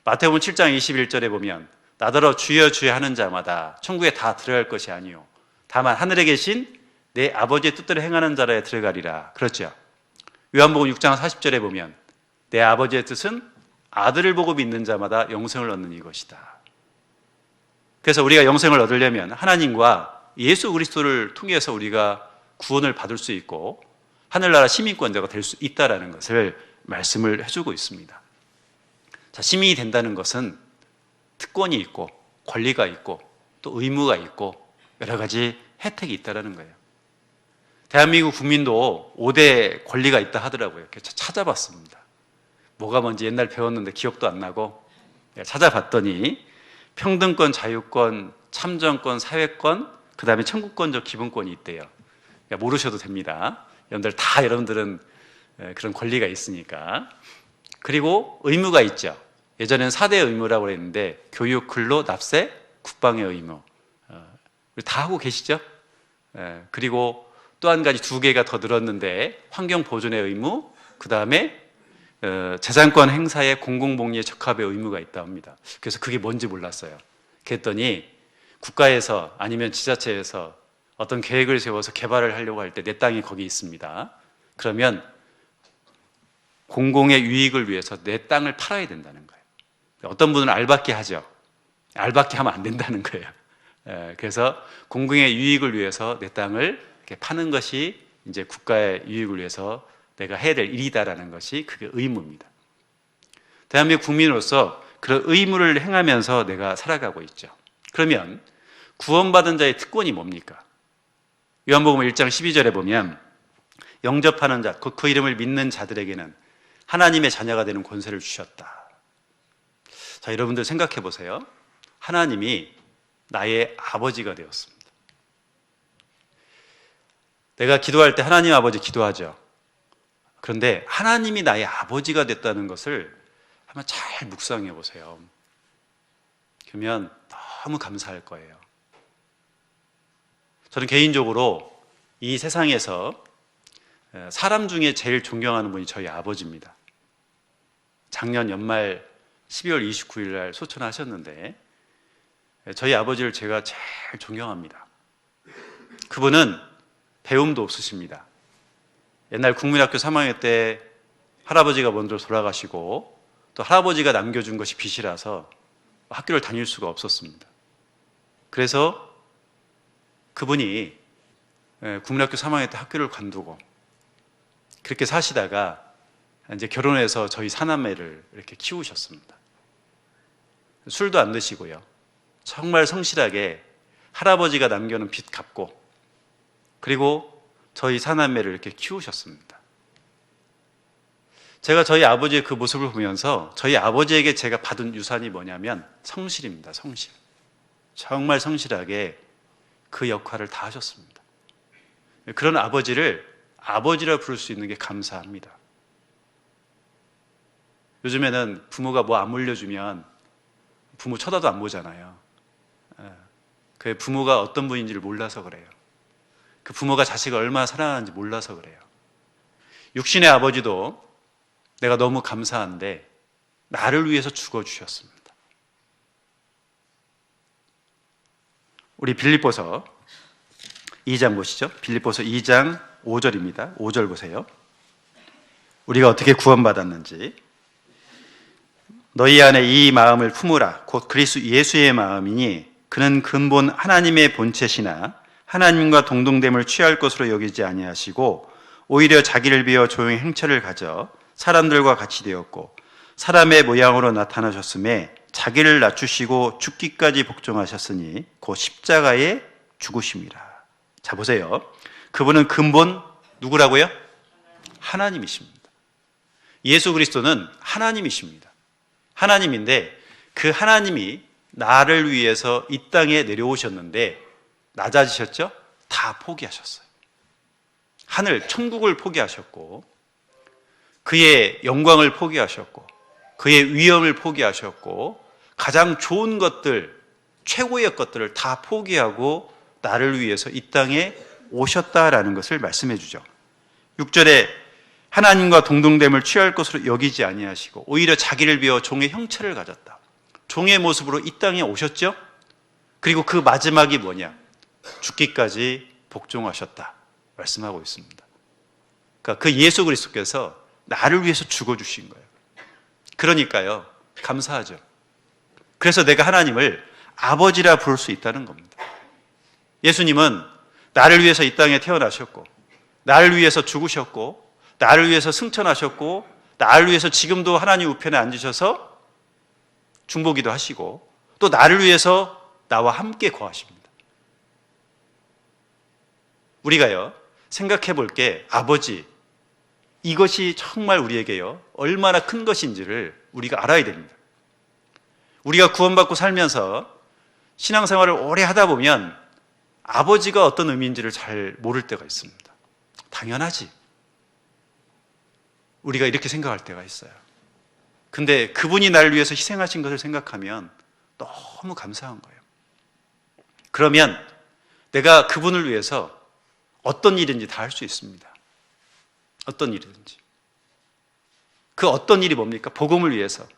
마태복음 7장 21절에 보면 나더러 주여 주여 하는 자마다 천국에 다 들어갈 것이 아니요 다만 하늘에 계신 내 아버지의 뜻대로 행하는 자라에 들어가리라. 그렇죠. 요한복음 6장 40절에 보면 내 아버지의 뜻은 아들을 보고 믿는 자마다 영생을 얻는 이것이다. 그래서 우리가 영생을 얻으려면 하나님과 예수 그리스도를 통해서 우리가 구원을 받을 수 있고 하늘나라 시민권자가 될 수 있다는 것을 말씀을 해주고 있습니다. 자, 시민이 된다는 것은 특권이 있고 권리가 있고 또 의무가 있고 여러 가지 혜택이 있다는 거예요. 대한민국 국민도 5대 권리가 있다 하더라고요. 그래서 찾아봤습니다. 뭐가 뭔지 옛날 배웠는데 기억도 안 나고 찾아봤더니 평등권, 자유권, 참정권, 사회권, 그 다음에 청구권적 기본권이 있대요. 그러니까 모르셔도 됩니다. 여러분들은 그런 권리가 있으니까. 그리고 의무가 있죠. 예전에는 4대 의무라고 그랬는데 교육, 근로, 납세, 국방의 의무. 다 하고 계시죠? 그리고 또 한 가지 2개가 더 늘었는데 환경 보존의 의무, 그 다음에 재산권 행사의 공공복리의 적합의 의무가 있다 합니다. 그래서 그게 뭔지 몰랐어요. 그랬더니 국가에서 아니면 지자체에서 어떤 계획을 세워서 개발을 하려고 할 때 내 땅이 거기 있습니다. 그러면 공공의 유익을 위해서 내 땅을 팔아야 된다는 거예요. 어떤 분은 알박기 하죠. 알박기 하면 안 된다는 거예요. 그래서 공공의 유익을 위해서 내 땅을 이렇게 파는 것이 이제 국가의 유익을 위해서 내가 해야 될 일이다라는 것이 그게 의무입니다. 대한민국 국민으로서 그런 의무를 행하면서 내가 살아가고 있죠. 그러면 구원받은 자의 특권이 뭡니까? 요한복음 1장 12절에 보면 영접하는 자, 곧 그 이름을 믿는 자들에게는 하나님의 자녀가 되는 권세를 주셨다. 자, 여러분들 생각해 보세요. 하나님이 나의 아버지가 되었습니다. 내가 기도할 때 하나님 아버지 기도하죠. 그런데 하나님이 나의 아버지가 됐다는 것을 한번 잘 묵상해 보세요. 그러면 너무 감사할 거예요. 저는 개인적으로 이 세상에서 사람 중에 제일 존경하는 분이 저희 아버지입니다. 작년 연말 12월 29일 날 소천하셨는데 저희 아버지를 제가 제일 존경합니다. 그분은 배움도 없으십니다. 옛날 국민학교 3학년 때 할아버지가 먼저 돌아가시고 또 할아버지가 남겨준 것이 빚이라서 학교를 다닐 수가 없었습니다. 그래서 그분이 국민학교 3학년 때 학교를 관두고 그렇게 사시다가 이제 결혼해서 저희 사남매를 이렇게 키우셨습니다. 술도 안 드시고요. 정말 성실하게 할아버지가 남겨놓은 빚 갚고 그리고 저희 사남매를 이렇게 키우셨습니다. 제가 저희 아버지의 그 모습을 보면서 저희 아버지에게 제가 받은 유산이 뭐냐면 성실입니다. 성실. 정말 성실하게 그 역할을 다 하셨습니다. 그런 아버지를 아버지라 부를 수 있는 게 감사합니다. 요즘에는 부모가 뭐 안 물려주면 부모 쳐다도 안 보잖아요. 그 부모가 어떤 분인지를 몰라서 그래요. 그 부모가 자식을 얼마나 사랑하는지 몰라서 그래요. 육신의 아버지도 내가 너무 감사한데 나를 위해서 죽어주셨습니다. 우리 빌립보서 2장 보시죠. 빌립보서 2장 5절입니다. 5절 보세요. 우리가 어떻게 구원받았는지. 너희 안에 이 마음을 품으라. 곧 그리스도 예수의 마음이니 그는 근본 하나님의 본체시나 하나님과 동등됨을 취할 것으로 여기지 아니하시고 오히려 자기를 비워 조용히 행처를 가져 사람들과 같이 되었고 사람의 모양으로 나타나셨음에 자기를 낮추시고 죽기까지 복종하셨으니 곧 십자가에 죽으심이라. 자 보세요. 그분은 근본 누구라고요? 하나님이십니다. 예수 그리스도는 하나님이십니다. 하나님인데 그 하나님이 나를 위해서 이 땅에 내려오셨는데 낮아지셨죠? 다 포기하셨어요. 하늘, 천국을 포기하셨고 그의 영광을 포기하셨고 그의 위엄을 포기하셨고 가장 좋은 것들, 최고의 것들을 다 포기하고 나를 위해서 이 땅에 오셨다라는 것을 말씀해 주죠. 6절에 하나님과 동등됨을 취할 것으로 여기지 아니하시고 오히려 자기를 비워 종의 형체를 가졌다. 종의 모습으로 이 땅에 오셨죠? 그리고 그 마지막이 뭐냐? 죽기까지 복종하셨다 말씀하고 있습니다. 그러니까 그 예수 그리스도께서 나를 위해서 죽어주신 거예요. 그러니까요 감사하죠. 그래서 내가 하나님을 아버지라 부를 수 있다는 겁니다. 예수님은 나를 위해서 이 땅에 태어나셨고 나를 위해서 죽으셨고 나를 위해서 승천하셨고 나를 위해서 지금도 하나님 우편에 앉으셔서 중보기도 하시고 또 나를 위해서 나와 함께 거하십니다. 우리가요 생각해 볼 게 아버지 이것이 정말 우리에게요 얼마나 큰 것인지를 우리가 알아야 됩니다. 우리가 구원받고 살면서 신앙생활을 오래 하다 보면 아버지가 어떤 의미인지를 잘 모를 때가 있습니다. 당연하지. 우리가 이렇게 생각할 때가 있어요. 근데 그분이 나를 위해서 희생하신 것을 생각하면 너무 감사한 거예요. 그러면 내가 그분을 위해서 어떤 일인지 다 할 수 있습니다. 어떤 일이든지. 그 어떤 일이 뭡니까? 복음을 위해서,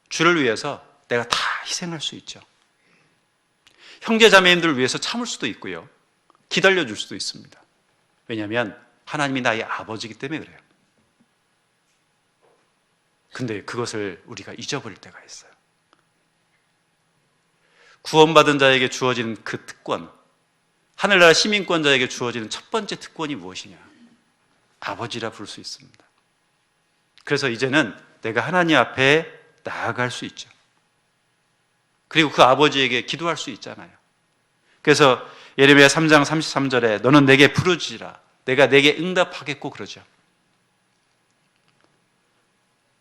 주를 위해서 내가 다 희생할 수 있죠. 형제 자매님들을 위해서 참을 수도 있고요. 기다려 줄 수도 있습니다. 왜냐하면 하나님이 나의 아버지이기 때문에 그래요. 근데 그것을 우리가 잊어버릴 때가 있어요. 구원받은 자에게 주어지는 그 특권, 하늘나라 시민권자에게 주어지는 첫 번째 특권이 무엇이냐? 아버지라 부를 수 있습니다. 그래서 이제는 내가 하나님 앞에 나아갈 수 있죠. 그리고 그 아버지에게 기도할 수 있잖아요. 그래서 예레미야 3장 33절에 너는 내게 부르짖으라 내가 내게 응답하겠고 그러죠.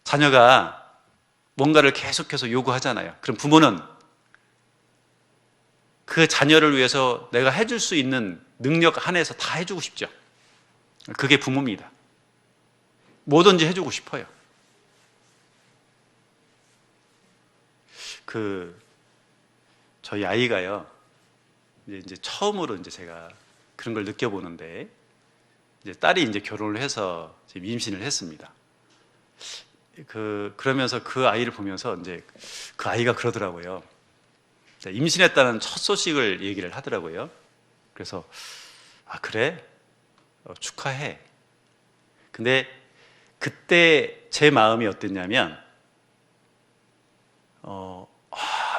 자녀가 뭔가를 계속해서 요구하잖아요. 그럼 부모는 그 자녀를 위해서 내가 해줄 수 있는 능력 한에서 다 해주고 싶죠. 그게 부모입니다. 뭐든지 해주고 싶어요. 저희 아이가요, 이제 처음으로 제가 그런 걸 느껴보는데, 이제 딸이 이제 결혼을 해서 지금 임신을 했습니다. 그러면서 그 아이를 보면서 이제 그 아이가 그러더라고요. 임신했다는 첫 소식을 얘기를 하더라고요. 그래서 아 그래? 축하해. 근데 그때 제 마음이 어땠냐면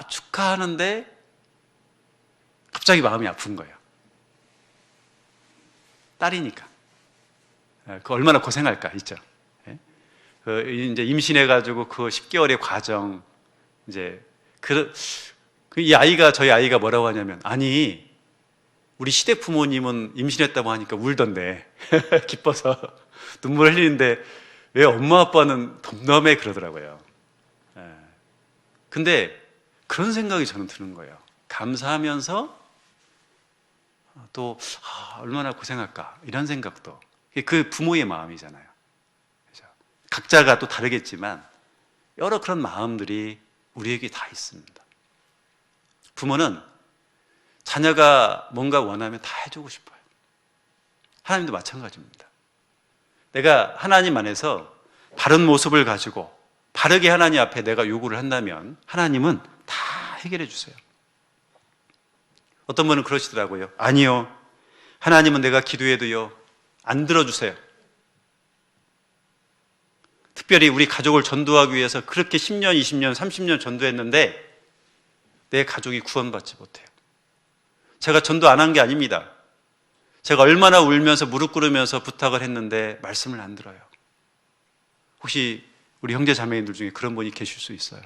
축하하는데 갑자기 마음이 아픈 거예요. 딸이니까. 그 얼마나 고생할까 있죠. 이제 임신해가지고 그 10개월의 과정, 이제 이 아이가 저희 아이가 뭐라고 하냐면 아니 우리 시댁 부모님은 임신했다고 하니까 울던데 기뻐서 눈물 흘리는데 왜 엄마 아빠는 덤덤해 그러더라고요. 근데 그런 생각이 저는 드는 거예요. 감사하면서 또 얼마나 고생할까 이런 생각도. 그 부모의 마음이잖아요. 그렇죠? 각자가 또 다르겠지만 여러 그런 마음들이 우리에게 다 있습니다. 부모는 자녀가 뭔가 원하면 다 해주고 싶어요. 하나님도 마찬가지입니다. 내가 하나님 안에서 바른 모습을 가지고 바르게 하나님 앞에 내가 요구를 한다면 하나님은 다 해결해 주세요. 어떤 분은 그러시더라고요. 아니요, 하나님은 내가 기도해도요 안 들어주세요. 특별히 우리 가족을 전도하기 위해서 그렇게 10년, 20년, 30년 전도했는데 내 가족이 구원받지 못해요. 제가 전도 안 한 게 아닙니다. 제가 얼마나 울면서 무릎 꿇으면서 부탁을 했는데 말씀을 안 들어요. 혹시 우리 형제 자매님들 중에 그런 분이 계실 수 있어요.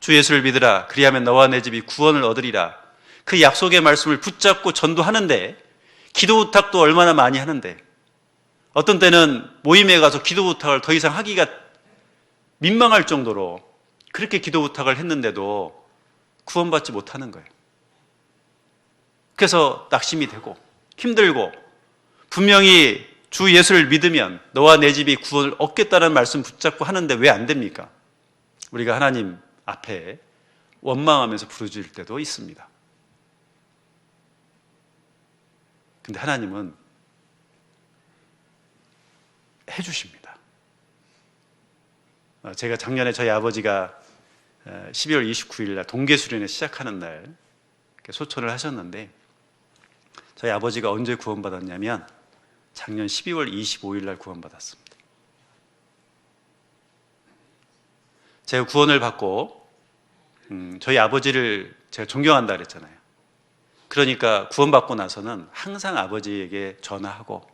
주 예수를 믿으라 그리하면 너와 내 집이 구원을 얻으리라. 그 약속의 말씀을 붙잡고 전도하는데 기도 부탁도 얼마나 많이 하는데 어떤 때는 모임에 가서 기도 부탁을 더 이상 하기가 민망할 정도로 그렇게 기도 부탁을 했는데도 구원받지 못하는 거예요. 그래서 낙심이 되고 힘들고 분명히 주 예수를 믿으면 너와 내 집이 구원을 얻겠다는 말씀 붙잡고 하는데 왜 안 됩니까? 우리가 하나님 앞에 원망하면서 부르짖을 때도 있습니다. 근데 하나님은 해주십니다. 제가 작년에 저희 아버지가 12월 29일 날 동계수련회 시작하는 날 소천을 하셨는데 저희 아버지가 언제 구원받았냐면 작년 12월 25일 날 구원받았습니다. 제가 구원을 받고 저희 아버지를 제가 존경한다 그랬잖아요. 그러니까 구원받고 나서는 항상 아버지에게 전화하고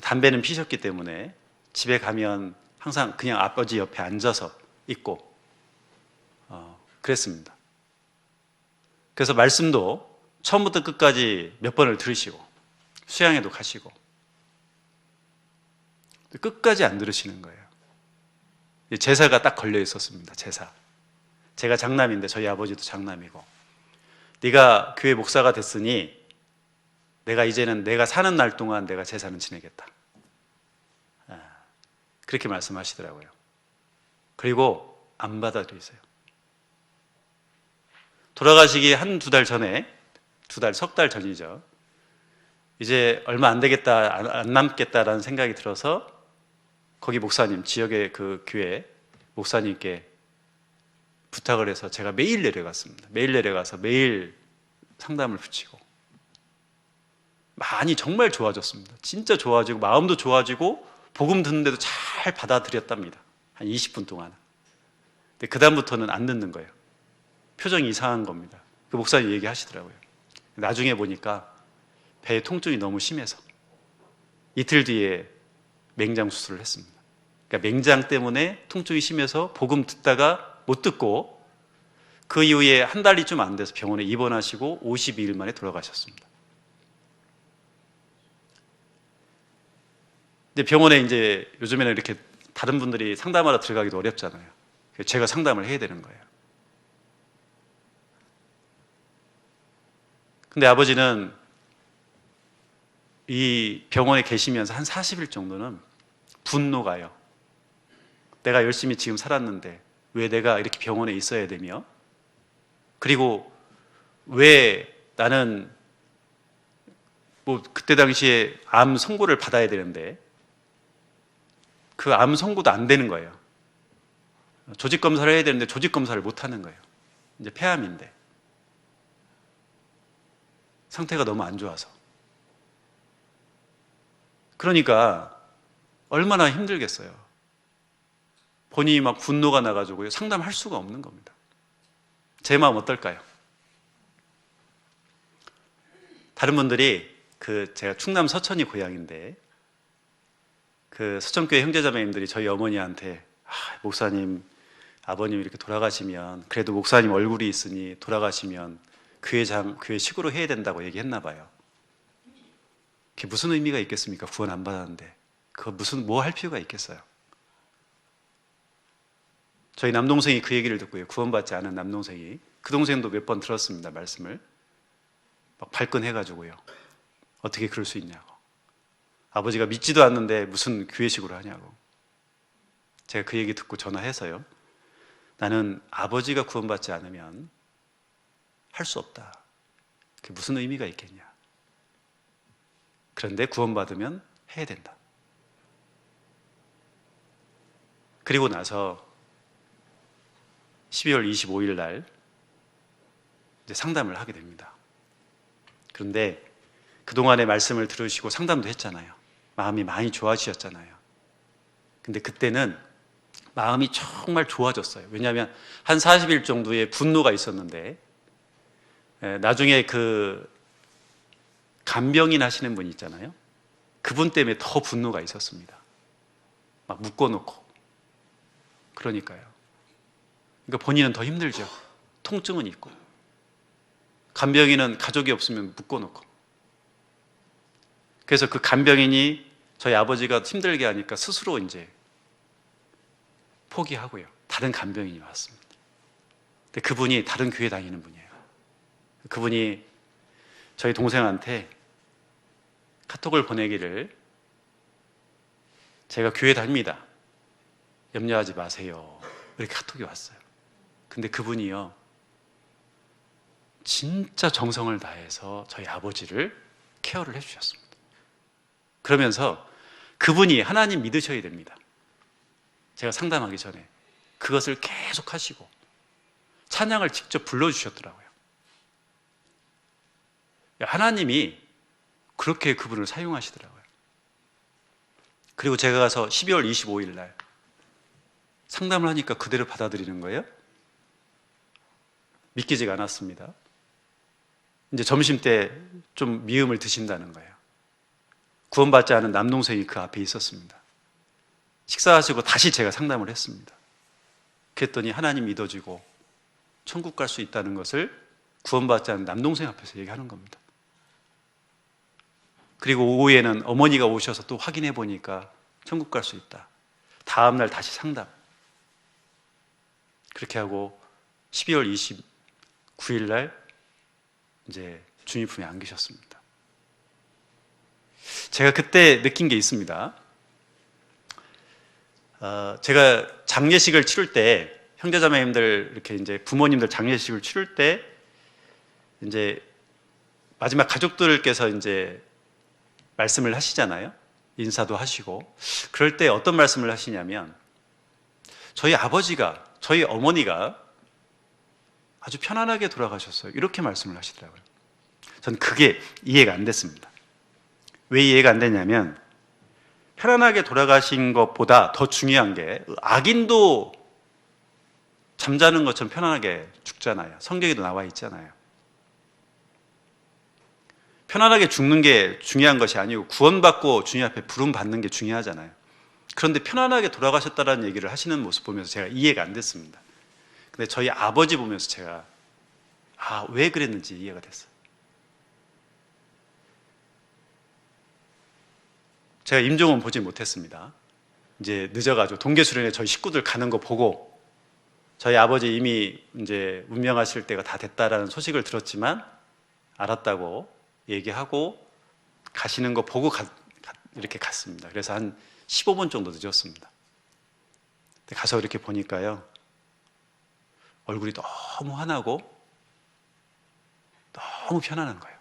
담배는 피셨기 때문에 집에 가면 항상 그냥 아버지 옆에 앉아서 있고 그랬습니다. 그래서 말씀도 처음부터 끝까지 몇 번을 들으시고 수양회도 가시고 끝까지 안 들으시는 거예요. 제사가 딱 걸려 있었습니다. 제사. 제가 장남인데 저희 아버지도 장남이고 네가 교회 목사가 됐으니 내가 이제는 내가 사는 날 동안 내가 제사는 지내겠다. 그렇게 말씀하시더라고요. 그리고 안 받아들이세요. 돌아가시기 한두 달 전에, 석 달 전이죠. 이제 얼마 안 되겠다, 안 남겠다라는 생각이 들어서 거기 목사님, 지역의 그 교회 목사님께 부탁을 해서 제가 매일 내려갔습니다. 매일 내려가서 매일 상담을 붙이고 많이 정말 좋아졌습니다. 진짜 좋아지고 마음도 좋아지고 복음 듣는데도 잘 받아들였답니다. 한 20분 동안. 근데 그다음부터는 안 듣는 거예요. 표정이 이상한 겁니다. 그 목사님 얘기하시더라고요. 나중에 보니까 배에 통증이 너무 심해서 이틀 뒤에 맹장 수술을 했습니다. 그러니까 맹장 때문에 통증이 심해서 복음 듣다가 못 듣고 그 이후에 한 달이 좀 안 돼서 병원에 입원하시고 52일 만에 돌아가셨습니다. 근데 병원에 이제 요즘에는 이렇게 다른 분들이 상담하러 들어가기도 어렵잖아요. 제가 상담을 해야 되는 거예요. 근데 아버지는 이 병원에 계시면서 한 40일 정도는 분노가요. 내가 열심히 지금 살았는데 왜 내가 이렇게 병원에 있어야 되며, 그리고 왜 나는 뭐 그때 당시에 암 선고를 받아야 되는데 그 암 선고도 안 되는 거예요. 조직 검사를 해야 되는데 조직 검사를 못 하는 거예요. 이제 폐암인데 상태가 너무 안 좋아서. 그러니까 얼마나 힘들겠어요. 본인이 막 분노가 나가지고 상담할 수가 없는 겁니다. 제 마음 어떨까요? 다른 분들이 제가 충남 서천이 고향인데 그 서천교회 형제자매님들이 저희 어머니한테 목사님, 아버님 이렇게 돌아가시면 그래도 목사님 얼굴이 있으니 돌아가시면 교회 식으로 해야 된다고 얘기했나 봐요. 그게 무슨 의미가 있겠습니까? 구원 안 받았는데 그거 뭐 할 필요가 있겠어요? 저희 남동생이 그 얘기를 듣고요. 구원받지 않은 남동생이, 그 동생도 몇 번 들었습니다. 말씀을 막 발끈해가지고요. 어떻게 그럴 수 있냐고. 아버지가 믿지도 않는데 무슨 교회식으로 하냐고. 제가 그 얘기 듣고 전화해서요. 나는 아버지가 구원받지 않으면 할 수 없다. 그게 무슨 의미가 있겠냐. 그런데 구원받으면 해야 된다. 그리고 나서 12월 25일 날 이제 상담을 하게 됩니다. 그런데 그동안의 말씀을 들으시고 상담도 했잖아요. 마음이 많이 좋아지셨잖아요. 근데 그때는 마음이 정말 좋아졌어요. 왜냐하면 한 40일 정도의 분노가 있었는데 나중에 그 간병인 하시는 분 있잖아요. 그분 때문에 더 분노가 있었습니다. 막 묶어놓고. 그러니까요. 그러니까 본인은 더 힘들죠. 통증은 있고. 간병인은 가족이 없으면 묶어놓고. 그래서 그 간병인이 저희 아버지가 힘들게 하니까 스스로 이제 포기하고요. 다른 간병인이 왔습니다. 근데 그분이 다른 교회 다니는 분이에요. 그분이 저희 동생한테 카톡을 보내기를, 제가 교회 다닙니다. 염려하지 마세요. 이렇게 카톡이 왔어요. 근데 그분이요, 진짜 정성을 다해서 저희 아버지를 케어를 해주셨습니다. 그러면서 그분이 하나님 믿으셔야 됩니다. 제가 상담하기 전에 그것을 계속 하시고 찬양을 직접 불러주셨더라고요. 하나님이 그렇게 그분을 사용하시더라고요. 그리고 제가 가서 12월 25일 날 상담을 하니까 그대로 받아들이는 거예요. 믿기지가 않았습니다. 이제 점심 때 좀 미움을 드신다는 거예요. 구원받지 않은 남동생이 그 앞에 있었습니다. 식사하시고 다시 제가 상담을 했습니다. 그랬더니 하나님 믿어지고 천국 갈 수 있다는 것을 구원받지 않은 남동생 앞에서 얘기하는 겁니다. 그리고 오후에는 어머니가 오셔서 또 확인해 보니까 천국 갈 수 있다. 다음날 다시 상담. 그렇게 하고 12월 29일 날 이제 주님 품에 안기셨습니다. 제가 그때 느낀 게 있습니다. 제가 장례식을 치를 때 형제자매님들 이렇게 이제 부모님들 장례식을 치를 때 이제 마지막 가족들께서 이제 말씀을 하시잖아요. 인사도 하시고. 그럴 때 어떤 말씀을 하시냐면 저희 아버지가, 저희 어머니가 아주 편안하게 돌아가셨어요. 이렇게 말씀을 하시더라고요. 전 그게 이해가 안 됐습니다. 왜 이해가 안 됐냐면 편안하게 돌아가신 것보다 더 중요한 게 악인도 잠자는 것처럼 편안하게 죽잖아요. 성경에도 나와 있잖아요. 편안하게 죽는 게 중요한 것이 아니고 구원받고 주님 앞에 부름받는 게 중요하잖아요. 그런데 편안하게 돌아가셨다는 얘기를 하시는 모습 보면서 제가 이해가 안 됐습니다. 근데 저희 아버지 보면서 제가 왜 그랬는지 이해가 됐어요. 제가 임종원 보지 못했습니다. 이제 늦어가지고 동계수련회 저희 식구들 가는 거 보고 저희 아버지 이미 이제 운명하실 때가 다 됐다라는 소식을 들었지만 알았다고 얘기하고 가시는 거 보고 이렇게 갔습니다. 그래서 한 15분 정도 늦었습니다. 가서 이렇게 보니까요, 얼굴이 너무 환하고 너무 편안한 거예요.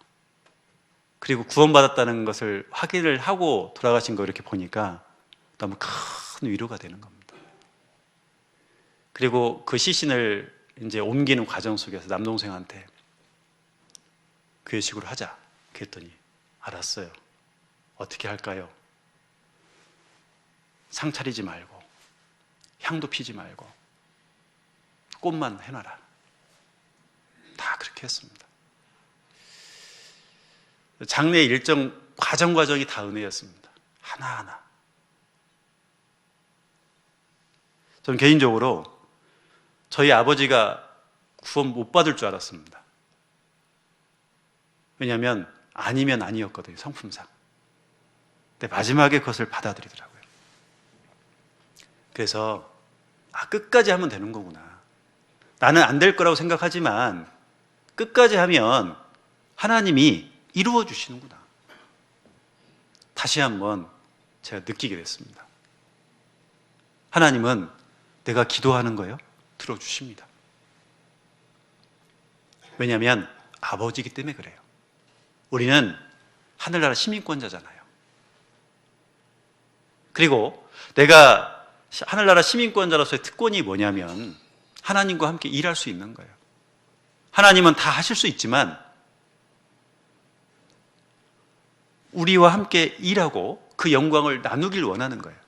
그리고 구원받았다는 것을 확인을 하고 돌아가신 거 이렇게 보니까 너무 큰 위로가 되는 겁니다. 그리고 그 시신을 이제 옮기는 과정 속에서 남동생한테 그 예식으로 하자 그랬더니 알았어요. 어떻게 할까요? 상 차리지 말고 향도 피지 말고 꽃만 해놔라. 다 그렇게 했습니다. 장례 일정 과정이 다 은혜였습니다. 하나하나. 저는 개인적으로 저희 아버지가 구원 못 받을 줄 알았습니다. 왜냐하면 아니면 아니었거든요. 성품상. 근데 마지막에 그것을 받아들이더라고요. 그래서 끝까지 하면 되는 거구나. 나는 안 될 거라고 생각하지만 끝까지 하면 하나님이 이루어 주시는구나. 다시 한번 제가 느끼게 됐습니다. 하나님은 내가 기도하는 거요 들어주십니다. 왜냐하면 아버지이기 때문에 그래요. 우리는 하늘나라 시민권자잖아요. 그리고 내가 하늘나라 시민권자로서의 특권이 뭐냐면 하나님과 함께 일할 수 있는 거예요. 하나님은 다 하실 수 있지만 우리와 함께 일하고 그 영광을 나누길 원하는 거예요.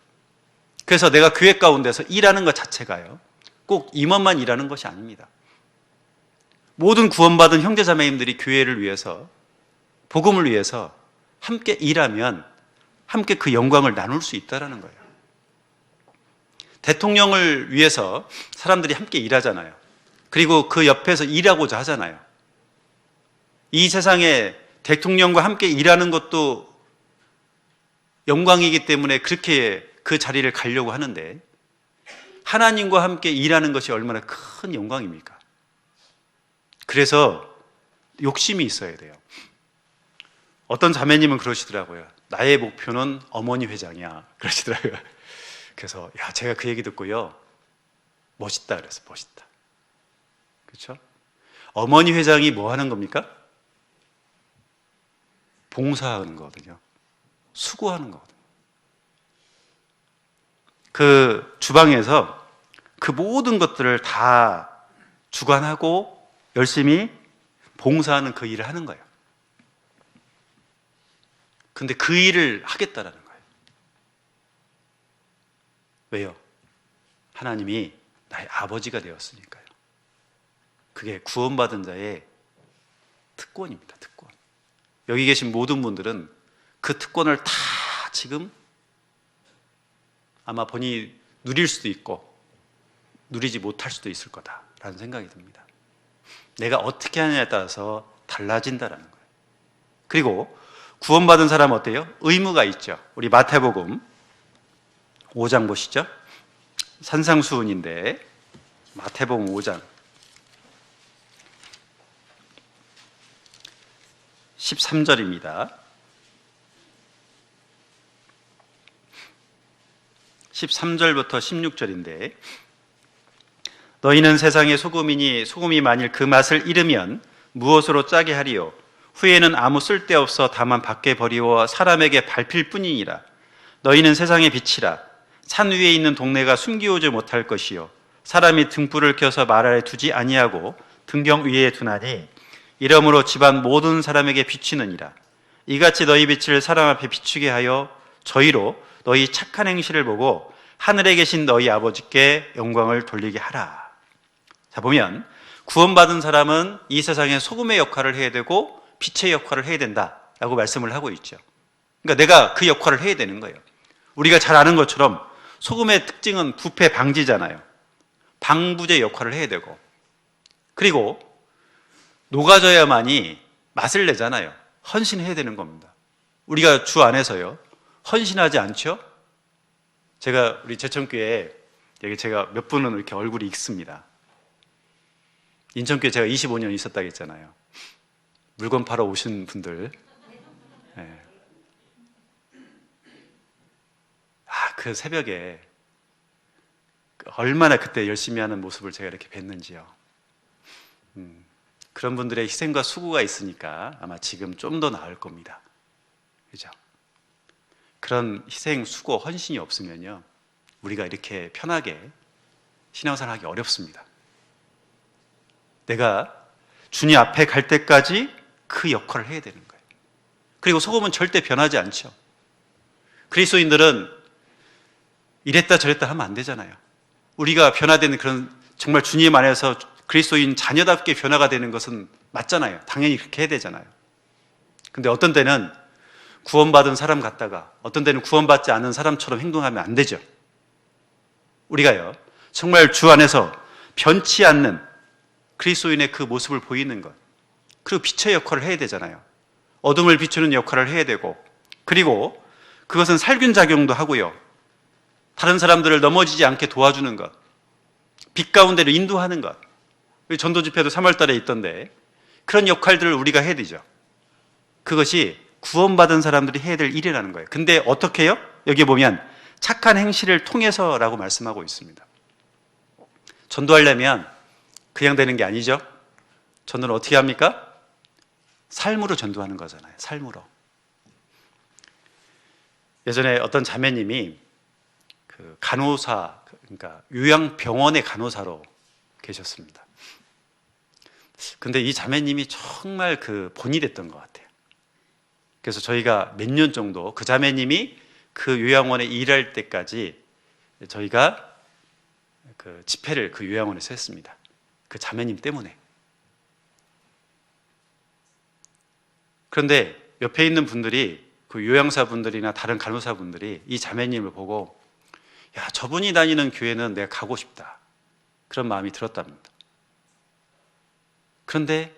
그래서 내가 교회 가운데서 일하는 것 자체가요, 꼭 임원만 일하는 것이 아닙니다. 모든 구원받은 형제자매님들이 교회를 위해서, 복음을 위해서 함께 일하면 함께 그 영광을 나눌 수 있다는 거예요. 대통령을 위해서 사람들이 함께 일하잖아요. 그리고 그 옆에서 일하고자 하잖아요. 이 세상에 대통령과 함께 일하는 것도 영광이기 때문에 그렇게 그 자리를 가려고 하는데 하나님과 함께 일하는 것이 얼마나 큰 영광입니까? 그래서 욕심이 있어야 돼요. 어떤 자매님은 그러시더라고요. 나의 목표는 어머니 회장이야. 그러시더라고요. 그래서 제가 그 얘기 듣고요, 멋있다 그래서 멋있다. 그렇죠? 어머니 회장이 뭐 하는 겁니까? 봉사하는 거거든요. 수고하는 거거든요. 그 주방에서 그 모든 것들을 다 주관하고 열심히 봉사하는 그 일을 하는 거예요. 근데 그 일을 하겠다라는 거예요. 왜요? 하나님이 나의 아버지가 되었으니까요. 그게 구원받은 자의 특권입니다. 특권. 여기 계신 모든 분들은 그 특권을 다 지금 아마 본인이 누릴 수도 있고 누리지 못할 수도 있을 거다라는 생각이 듭니다. 내가 어떻게 하느냐에 따라서 달라진다라는 거예요. 그리고 구원받은 사람은 어때요? 의무가 있죠. 우리 마태복음 5장 보시죠. 산상수훈인데 마태복음 5장 13절입니다. 13절부터 16절인데 너희는 세상의 소금이니 소금이 만일 그 맛을 잃으면 무엇으로 짜게 하리요 후에는 아무 쓸데없어 다만 밖에 버리워 사람에게 밟힐 뿐이니라. 너희는 세상의 빛이라. 산 위에 있는 동네가 숨기오지 못할 것이요 사람이 등불을 켜서 말 아래 두지 아니하고 등경 위에 두나니 이러므로 집안 모든 사람에게 비치느니라. 이같이 너희 빛을 사람 앞에 비추게 하여 저희로 너희 착한 행실을 보고 하늘에 계신 너희 아버지께 영광을 돌리게 하라. 자, 보면 구원받은 사람은 이 세상에 소금의 역할을 해야 되고 빛의 역할을 해야 된다라고 말씀을 하고 있죠. 그러니까 내가 그 역할을 해야 되는 거예요. 우리가 잘 아는 것처럼 소금의 특징은 부패 방지잖아요. 방부제 역할을 해야 되고, 그리고 녹아져야만이 맛을 내잖아요. 헌신해야 되는 겁니다. 우리가 주 안에서요 헌신하지 않죠? 제가 우리 제천교회에 여기 제가 몇 분은 이렇게 얼굴이 익습니다. 인천교회 제가 25년 있었다고 했잖아요. 물건 팔아 오신 분들. 네. 그 새벽에 얼마나 그때 열심히 하는 모습을 제가 이렇게 뵀는지요. 그런 분들의 희생과 수고가 있으니까 아마 지금 좀 더 나을 겁니다. 그죠? 그런 희생, 수고, 헌신이 없으면요 우리가 이렇게 편하게 신앙생활 하기 어렵습니다. 내가 주님 앞에 갈 때까지 그 역할을 해야 되는 거예요. 그리고 소금은 절대 변하지 않죠. 그리스도인들은 이랬다 저랬다 하면 안 되잖아요. 우리가 변화되는 그런 정말 주님 안에서 그리스도인 자녀답게 변화가 되는 것은 맞잖아요. 당연히 그렇게 해야 되잖아요. 근데 어떤 때는 구원받은 사람 같다가 어떤 때는 구원받지 않은 사람처럼 행동하면 안 되죠. 우리가요 정말 주 안에서 변치 않는 그리스도인의 그 모습을 보이는 것, 그리고 빛의 역할을 해야 되잖아요. 어둠을 비추는 역할을 해야 되고, 그리고 그것은 살균 작용도 하고요 다른 사람들을 넘어지지 않게 도와주는 것, 빛 가운데로 인도하는 것. 전도 집회도 3월 달에 있던데 그런 역할들을 우리가 해야 되죠. 그것이 구원받은 사람들이 해야 될 일이라는 거예요. 근데 어떻게 해요? 여기 보면 착한 행실을 통해서라고 말씀하고 있습니다. 전도하려면 그냥 되는 게 아니죠. 전도는 어떻게 합니까? 삶으로 전도하는 거잖아요. 삶으로. 예전에 어떤 자매님이 그 간호사, 그러니까 요양병원의 간호사로 계셨습니다. 근데 이 자매님이 정말 그 본이 됐던 것 같아요. 그래서 저희가 몇 년 정도 그 자매님이 그 요양원에 일할 때까지 저희가 그 집회를 그 요양원에서 했습니다. 그 자매님 때문에. 그런데 옆에 있는 분들이 그 요양사분들이나 다른 간호사분들이 이 자매님을 보고 야, 저분이 다니는 교회는 내가 가고 싶다. 그런 마음이 들었답니다. 그런데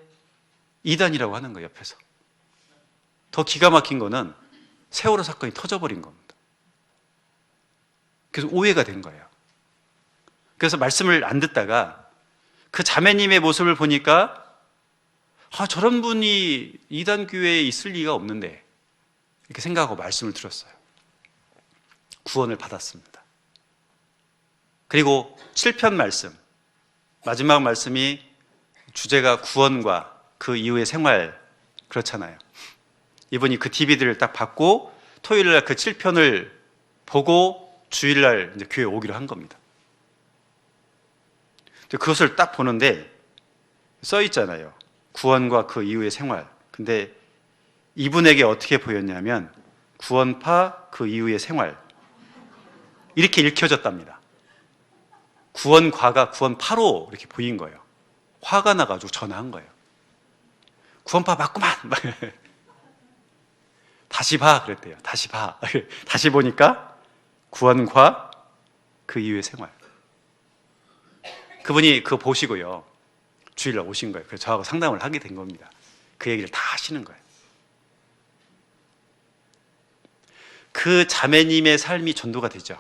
이단이라고 하는 거예요, 옆에서. 더 기가 막힌 거는 세월호 사건이 터져버린 겁니다. 그래서 오해가 된 거예요. 그래서 말씀을 안 듣다가 그 자매님의 모습을 보니까 저런 분이 이단 교회에 있을 리가 없는데 이렇게 생각하고 말씀을 들었어요. 구원을 받았습니다. 그리고 7편 말씀, 마지막 말씀이 주제가 구원과 그 이후의 생활 그렇잖아요. 이분이 그 DVD를 딱 받고 토요일날 그 7편을 보고 주일날 이제 교회에 오기로 한 겁니다. 그것을 딱 보는데 써 있잖아요. 구원과 그 이후의 생활. 근데 이분에게 어떻게 보였냐면 구원파 그 이후의 생활. 이렇게 읽혀졌답니다. 구원과가 구원파로 이렇게 보인 거예요. 화가 나가지고 전화한 거예요. 구원파 맞구만. 다시 봐 그랬대요. 다시 봐. 다시 보니까 구원과 그 이후의 생활. 그분이 그거 보시고요 주일날 오신 거예요. 그래서 저하고 상담을 하게 된 겁니다. 그 얘기를 다 하시는 거예요. 그 자매님의 삶이 전도가 되죠.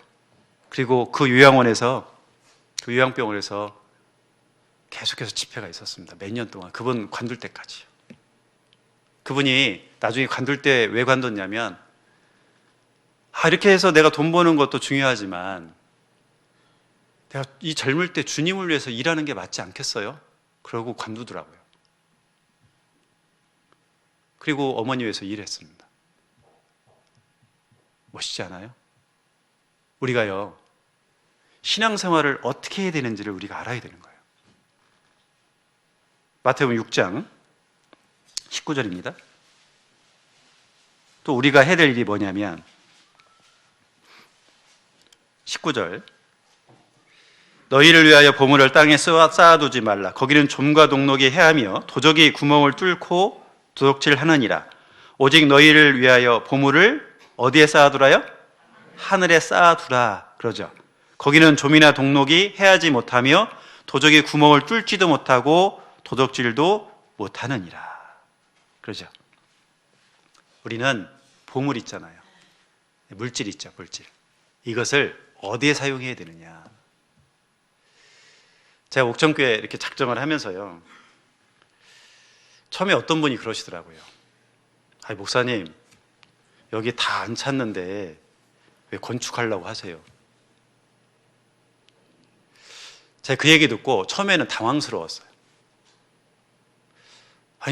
그리고 그 요양원에서, 그 요양병원에서 계속해서 집회가 있었습니다. 몇 년 동안. 그분 관둘 때까지요. 그분이 나중에 관둘 때 왜 관뒀냐면 이렇게 해서 내가 돈 버는 것도 중요하지만 내가 이 젊을 때 주님을 위해서 일하는 게 맞지 않겠어요? 그러고 관두더라고요. 그리고 어머니 위해서 일했습니다. 멋있지 않아요? 우리가요, 신앙생활을 어떻게 해야 되는지를 우리가 알아야 되는 거예요. 마태복음 6장 19절입니다. 또 우리가 해야 될 일이 뭐냐면 19절, 너희를 위하여 보물을 땅에 쌓아두지 말라. 거기는 좀과 동록이 해하며 도적이 구멍을 뚫고 도둑질하느니라. 오직 너희를 위하여 보물을 어디에 쌓아두라요? 하늘에 쌓아두라 그러죠. 거기는 좀이나 동록이 해하지 못하며 도적이 구멍을 뚫지도 못하고 도둑질도 못하느니라 그러죠. 우리는 보물 있잖아요. 물질 있죠, 물질. 이것을 어디에 사용해야 되느냐. 제가 옥정교회 이렇게 작정을 하면서요, 처음에 어떤 분이 그러시더라고요. 목사님, 여기 다 안 찼는데 왜 건축하려고 하세요? 제가 그 얘기 듣고 처음에는 당황스러웠어요.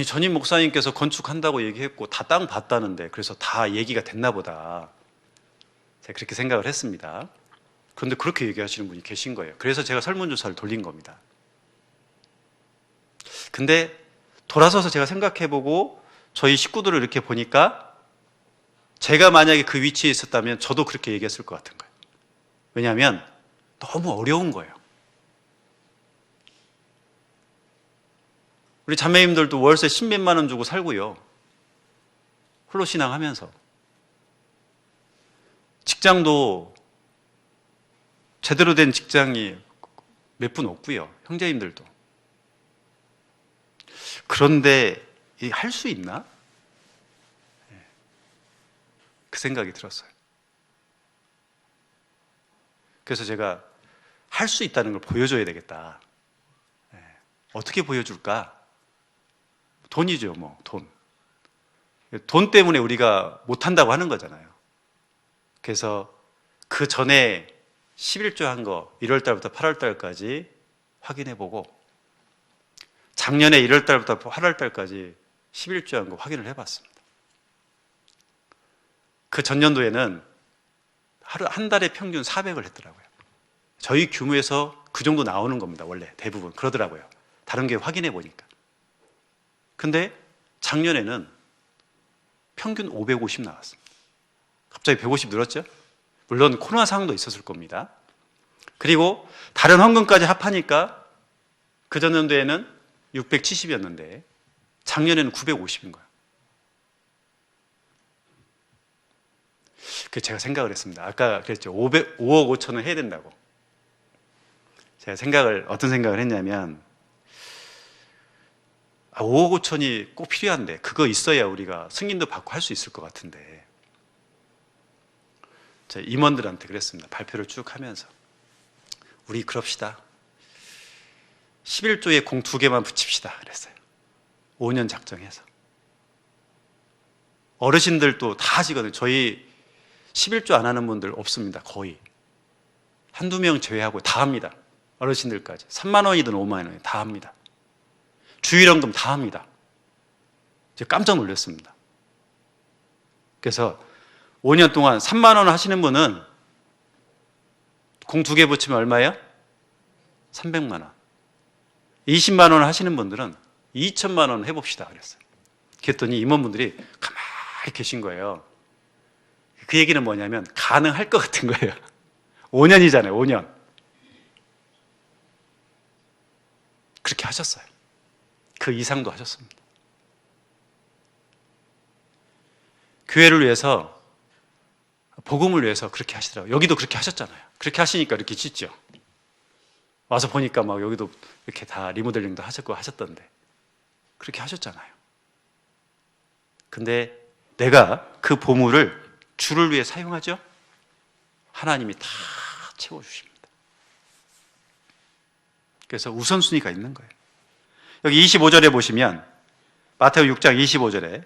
전임 목사님께서 건축한다고 얘기했고 다 땅 봤다는데 그래서 다 얘기가 됐나 보다. 제가 그렇게 생각을 했습니다. 그런데 그렇게 얘기하시는 분이 계신 거예요. 그래서 제가 설문조사를 돌린 겁니다. 근데 돌아서서 제가 생각해보고 저희 식구들을 이렇게 보니까 제가 만약에 그 위치에 있었다면 저도 그렇게 얘기했을 것 같은 거예요. 왜냐하면 너무 어려운 거예요. 우리 자매님들도 월세 10몇만 원 주고 살고요. 홀로 신앙하면서. 직장도 제대로 된 직장이 몇 분 없고요. 형제님들도. 그런데 할 수 있나? 그 생각이 들었어요. 그래서 제가 할 수 있다는 걸 보여줘야 되겠다. 어떻게 보여줄까? 돈이죠, 뭐, 돈. 돈 때문에 우리가 못한다고 하는 거잖아요. 그래서 그 전에 11조 한 거 1월 달부터 8월 달까지 확인해 보고 작년에 1월 달부터 8월 달까지 11조 한 거 확인을 해 봤습니다. 그 전년도에는 한 달에 평균 400을 했더라고요. 저희 규모에서 그 정도 나오는 겁니다. 원래 대부분 그러더라고요. 다른 게 확인해 보니까. 근데 작년에는 평균 550 나왔습니다. 갑자기 150 늘었죠? 물론 코로나 상황도 있었을 겁니다. 그리고 다른 헌금까지 합하니까 그 전년도에는 670이었는데 작년에는 950인 거예요. 그래서 제가 생각을 했습니다. 아까 그랬죠. 5억 5천은 해야 된다고. 제가 어떤 생각을 했냐면 5억 5천이 꼭 필요한데 그거 있어야 우리가 승인도 받고 할 수 있을 것 같은데 제가 임원들한테 그랬습니다. 발표를 쭉 하면서 우리 그럽시다. 11조에 공 2개만 붙입시다 그랬어요. 5년 작정해서. 어르신들도 다 하시거든요. 저희 11조 안 하는 분들 없습니다. 거의. 한두 명 제외하고 다 합니다. 어르신들까지. 3만 원이든 5만 원이든 다 합니다. 주일헌금 다 합니다. 제가 깜짝 놀랐습니다. 그래서 5년 동안 3만 원 하시는 분은 공 2개 붙이면 얼마예요? 300만 원. 20만 원 하시는 분들은 2천만 원 해봅시다 그랬어요. 그랬더니 임원분들이 가만히 계신 거예요. 그 얘기는 뭐냐면 가능할 것 같은 거예요. 5년이잖아요. 5년. 그렇게 하셨어요. 그 이상도 하셨습니다. 교회를 위해서, 복음을 위해서 그렇게 하시더라고요. 여기도 그렇게 하셨잖아요. 그렇게 하시니까 이렇게 짓죠. 와서 보니까 막 여기도 이렇게 다 리모델링도 하셨고 하셨던데 그렇게 하셨잖아요. 근데 내가 그 보물을 주를 위해 사용하죠? 하나님이 다 채워주십니다. 그래서 우선순위가 있는 거예요. 여기 25절에 보시면 마태복음 6장 25절에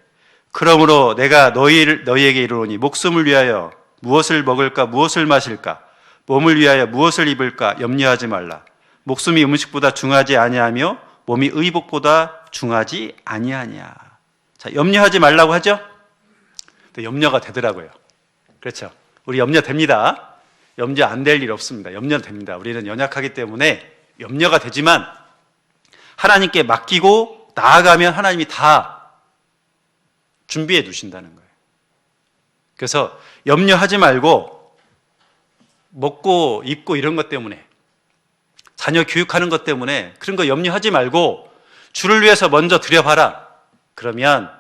그러므로 내가 너희에게 이르노니 목숨을 위하여 무엇을 먹을까, 무엇을 마실까, 몸을 위하여 무엇을 입을까 염려하지 말라. 목숨이 음식보다 중하지 아니하며 몸이 의복보다 중하지 아니하냐. 자, 염려하지 말라고 하죠? 근데 염려가 되더라고요. 그렇죠? 우리 염려 됩니다. 염려 안 될 일 없습니다. 염려 됩니다. 우리는 연약하기 때문에 염려가 되지만 하나님께 맡기고 나아가면 하나님이 다 준비해 두신다는 거예요. 그래서 염려하지 말고 먹고 입고 이런 것 때문에, 자녀 교육하는 것 때문에 그런 거 염려하지 말고 주를 위해서 먼저 드려봐라. 그러면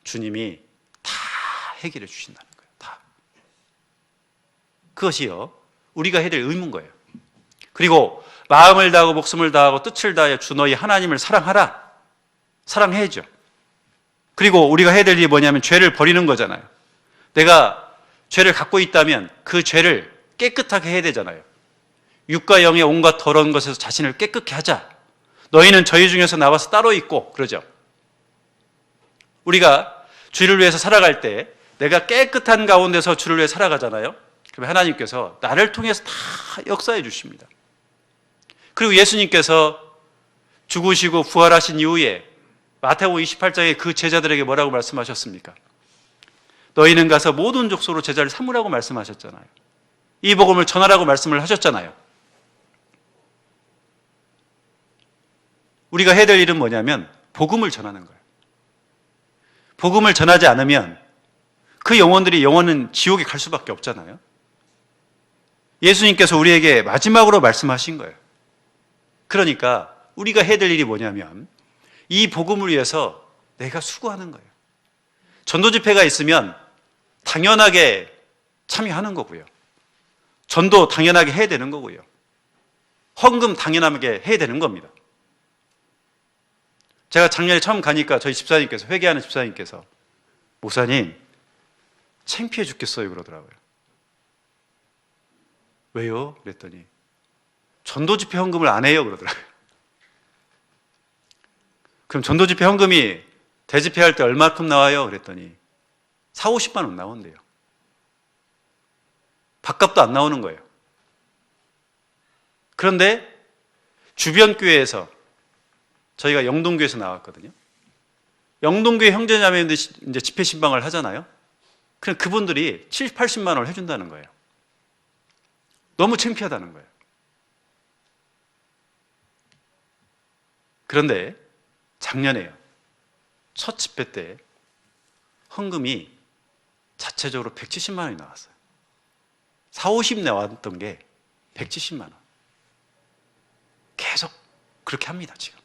주님이 다 해결해 주신다는 거예요. 다. 그것이요, 우리가 해야 될 의무인 거예요. 그리고 마음을 다하고 목숨을 다하고 뜻을 다하여 주 너희 하나님을 사랑하라. 사랑해야죠. 그리고 우리가 해야 될 일이 뭐냐면 죄를 버리는 거잖아요. 내가 죄를 갖고 있다면 그 죄를 깨끗하게 해야 되잖아요. 육과 영의 온갖 더러운 것에서 자신을 깨끗게 하자. 너희는 저희 중에서 나와서 따로 있고, 그러죠. 우리가 주를 위해서 살아갈 때 내가 깨끗한 가운데서 주를 위해 살아가잖아요. 그럼 하나님께서 나를 통해서 다 역사해 주십니다. 그리고 예수님께서 죽으시고 부활하신 이후에 마태복음 28장에 그 제자들에게 뭐라고 말씀하셨습니까? 너희는 가서 모든 족속으로 제자를 삼으라고 말씀하셨잖아요. 이 복음을 전하라고 말씀을 하셨잖아요. 우리가 해야 될 일은 뭐냐면 복음을 전하는 거예요. 복음을 전하지 않으면 그 영혼은 지옥에 갈 수밖에 없잖아요. 예수님께서 우리에게 마지막으로 말씀하신 거예요. 그러니까 우리가 해야 될 일이 뭐냐면 이 복음을 위해서 내가 수고하는 거예요. 전도 집회가 있으면 당연하게 참여하는 거고요. 전도 당연하게 해야 되는 거고요. 헌금 당연하게 해야 되는 겁니다. 제가 작년에 처음 가니까 저희 집사님께서, 회개하는 집사님께서 목사님 창피해 죽겠어요 그러더라고요. 왜요? 그랬더니 전도 집회 헌금을 안 해요 그러더라고요. 그럼 전도 집회 헌금이 대집회할 때 얼마큼 나와요? 그랬더니 40-50만 원 나온대요. 밥값도 안 나오는 거예요. 그런데 주변 교회에서, 저희가 영동교회에서 나왔거든요. 영동교회 형제자매인데 이제 집회 신방을 하잖아요. 그럼 그분들이 70-80만 원을 해준다는 거예요. 너무 창피하다는 거예요. 그런데 작년에요, 첫 집회 때 헌금이 자체적으로 170만 원이 나왔어요. 40-50 나왔던 게 170만 원. 계속 그렇게 합니다 지금.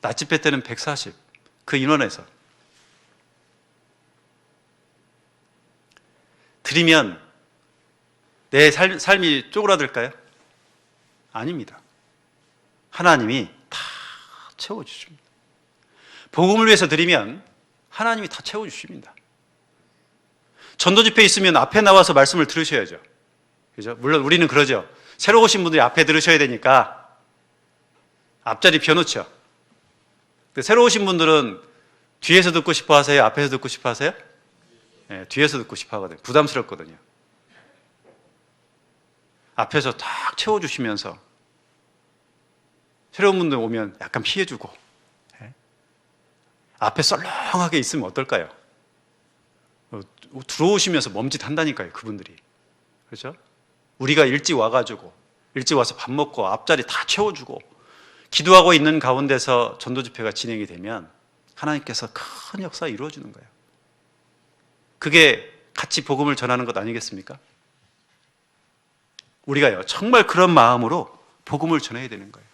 낮 집회 때는 140, 그 인원에서 드리면 내 삶이 쪼그라들까요? 아닙니다. 하나님이 다 채워주십니다. 복음을 위해서 드리면 하나님이 다 채워주십니다. 전도 집회 있으면 앞에 나와서 말씀을 들으셔야죠. 그죠? 물론 우리는 그러죠. 새로 오신 분들이 앞에 들으셔야 되니까 앞자리 비워놓죠. 근데 새로 오신 분들은 뒤에서 듣고 싶어 하세요? 앞에서 듣고 싶어 하세요? 네, 뒤에서 듣고 싶어 하거든요. 부담스럽거든요. 앞에서 딱 채워주시면서 새로운 분들 오면 약간 피해주고, 네? 앞에 썰렁하게 있으면 어떨까요? 들어오시면서 멈칫한다니까요, 그분들이. 그렇죠? 우리가 일찍 와가지고, 일찍 와서 밥 먹고 앞자리 다 채워주고 기도하고 있는 가운데서 전도 집회가 진행이 되면 하나님께서 큰 역사 이루어주는 거예요. 그게 같이 복음을 전하는 것 아니겠습니까? 우리가요, 정말 그런 마음으로 복음을 전해야 되는 거예요.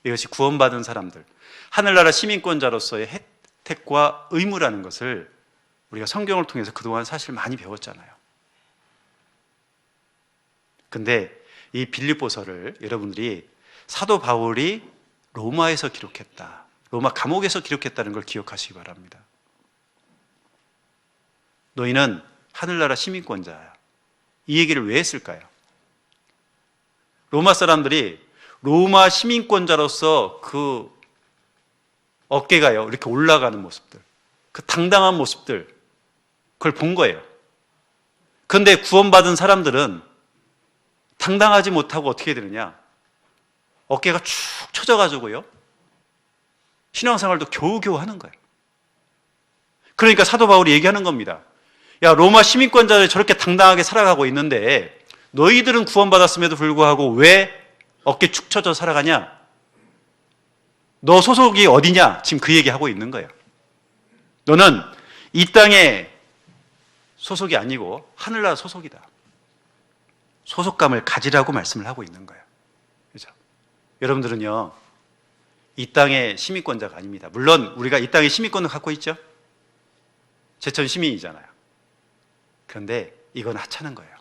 이것이 구원받은 사람들, 하늘나라 시민권자로서의 혜택과 의무라는 것을 우리가 성경을 통해서 그동안 사실 많이 배웠잖아요. 근데 이 빌립보서를 여러분들이 사도 바울이 로마에서 기록했다, 로마 감옥에서 기록했다는 걸 기억하시기 바랍니다. 너희는 하늘나라 시민권자야. 이 얘기를 왜 했을까요? 로마 사람들이 로마 시민권자로서 그 어깨가요 이렇게 올라가는 모습들, 그 당당한 모습들, 그걸 본 거예요. 그런데 구원받은 사람들은 당당하지 못하고 어떻게 되느냐? 어깨가 축 처져가지고요. 신앙생활도 겨우겨우 하는 거예요. 그러니까 사도 바울이 얘기하는 겁니다. 야, 로마 시민권자들 저렇게 당당하게 살아가고 있는데 너희들은 구원받았음에도 불구하고 왜 어깨 축 처져 살아가냐? 너 소속이 어디냐? 지금 그 얘기하고 있는 거예요. 너는 이 땅의 소속이 아니고 하늘나라 소속이다. 소속감을 가지라고 말씀을 하고 있는 거예요. 그렇죠? 여러분들은요, 이 땅의 시민권자가 아닙니다. 물론 우리가 이 땅의 시민권을 갖고 있죠. 제천 시민이잖아요. 그런데 이건 하찮은 거예요.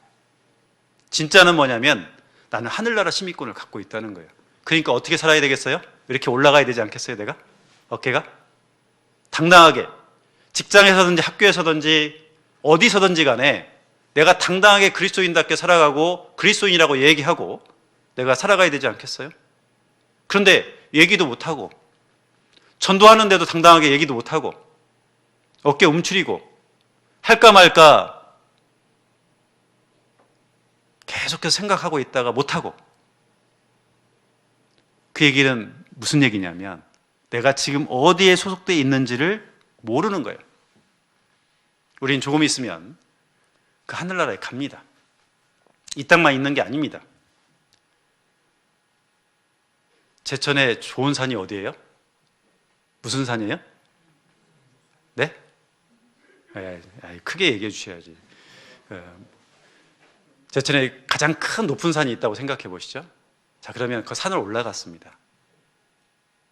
진짜는 뭐냐면 나는 하늘나라 시민권을 갖고 있다는 거예요. 그러니까 어떻게 살아야 되겠어요? 이렇게 올라가야 되지 않겠어요, 내가? 어깨가? 당당하게 직장에서든지 학교에서든지 어디서든지 간에 내가 당당하게 그리스도인답게 살아가고 그리스도인이라고 얘기하고 내가 살아가야 되지 않겠어요? 그런데 얘기도 못하고 전도하는데도 당당하게 얘기도 못하고 어깨 움츠리고 할까 말까 계속해서 생각하고 있다가 못하고, 그 얘기는 무슨 얘기냐면 내가 지금 어디에 소속되어 있는지를 모르는 거예요. 우린 조금 있으면 그 하늘나라에 갑니다. 이 땅만 있는 게 아닙니다. 제천에 좋은 산이 어디예요? 무슨 산이에요? 네? 크게 얘기해 주셔야지. 제천에 가장 큰 높은 산이 있다고 생각해 보시죠. 자, 그러면 그 산을 올라갔습니다.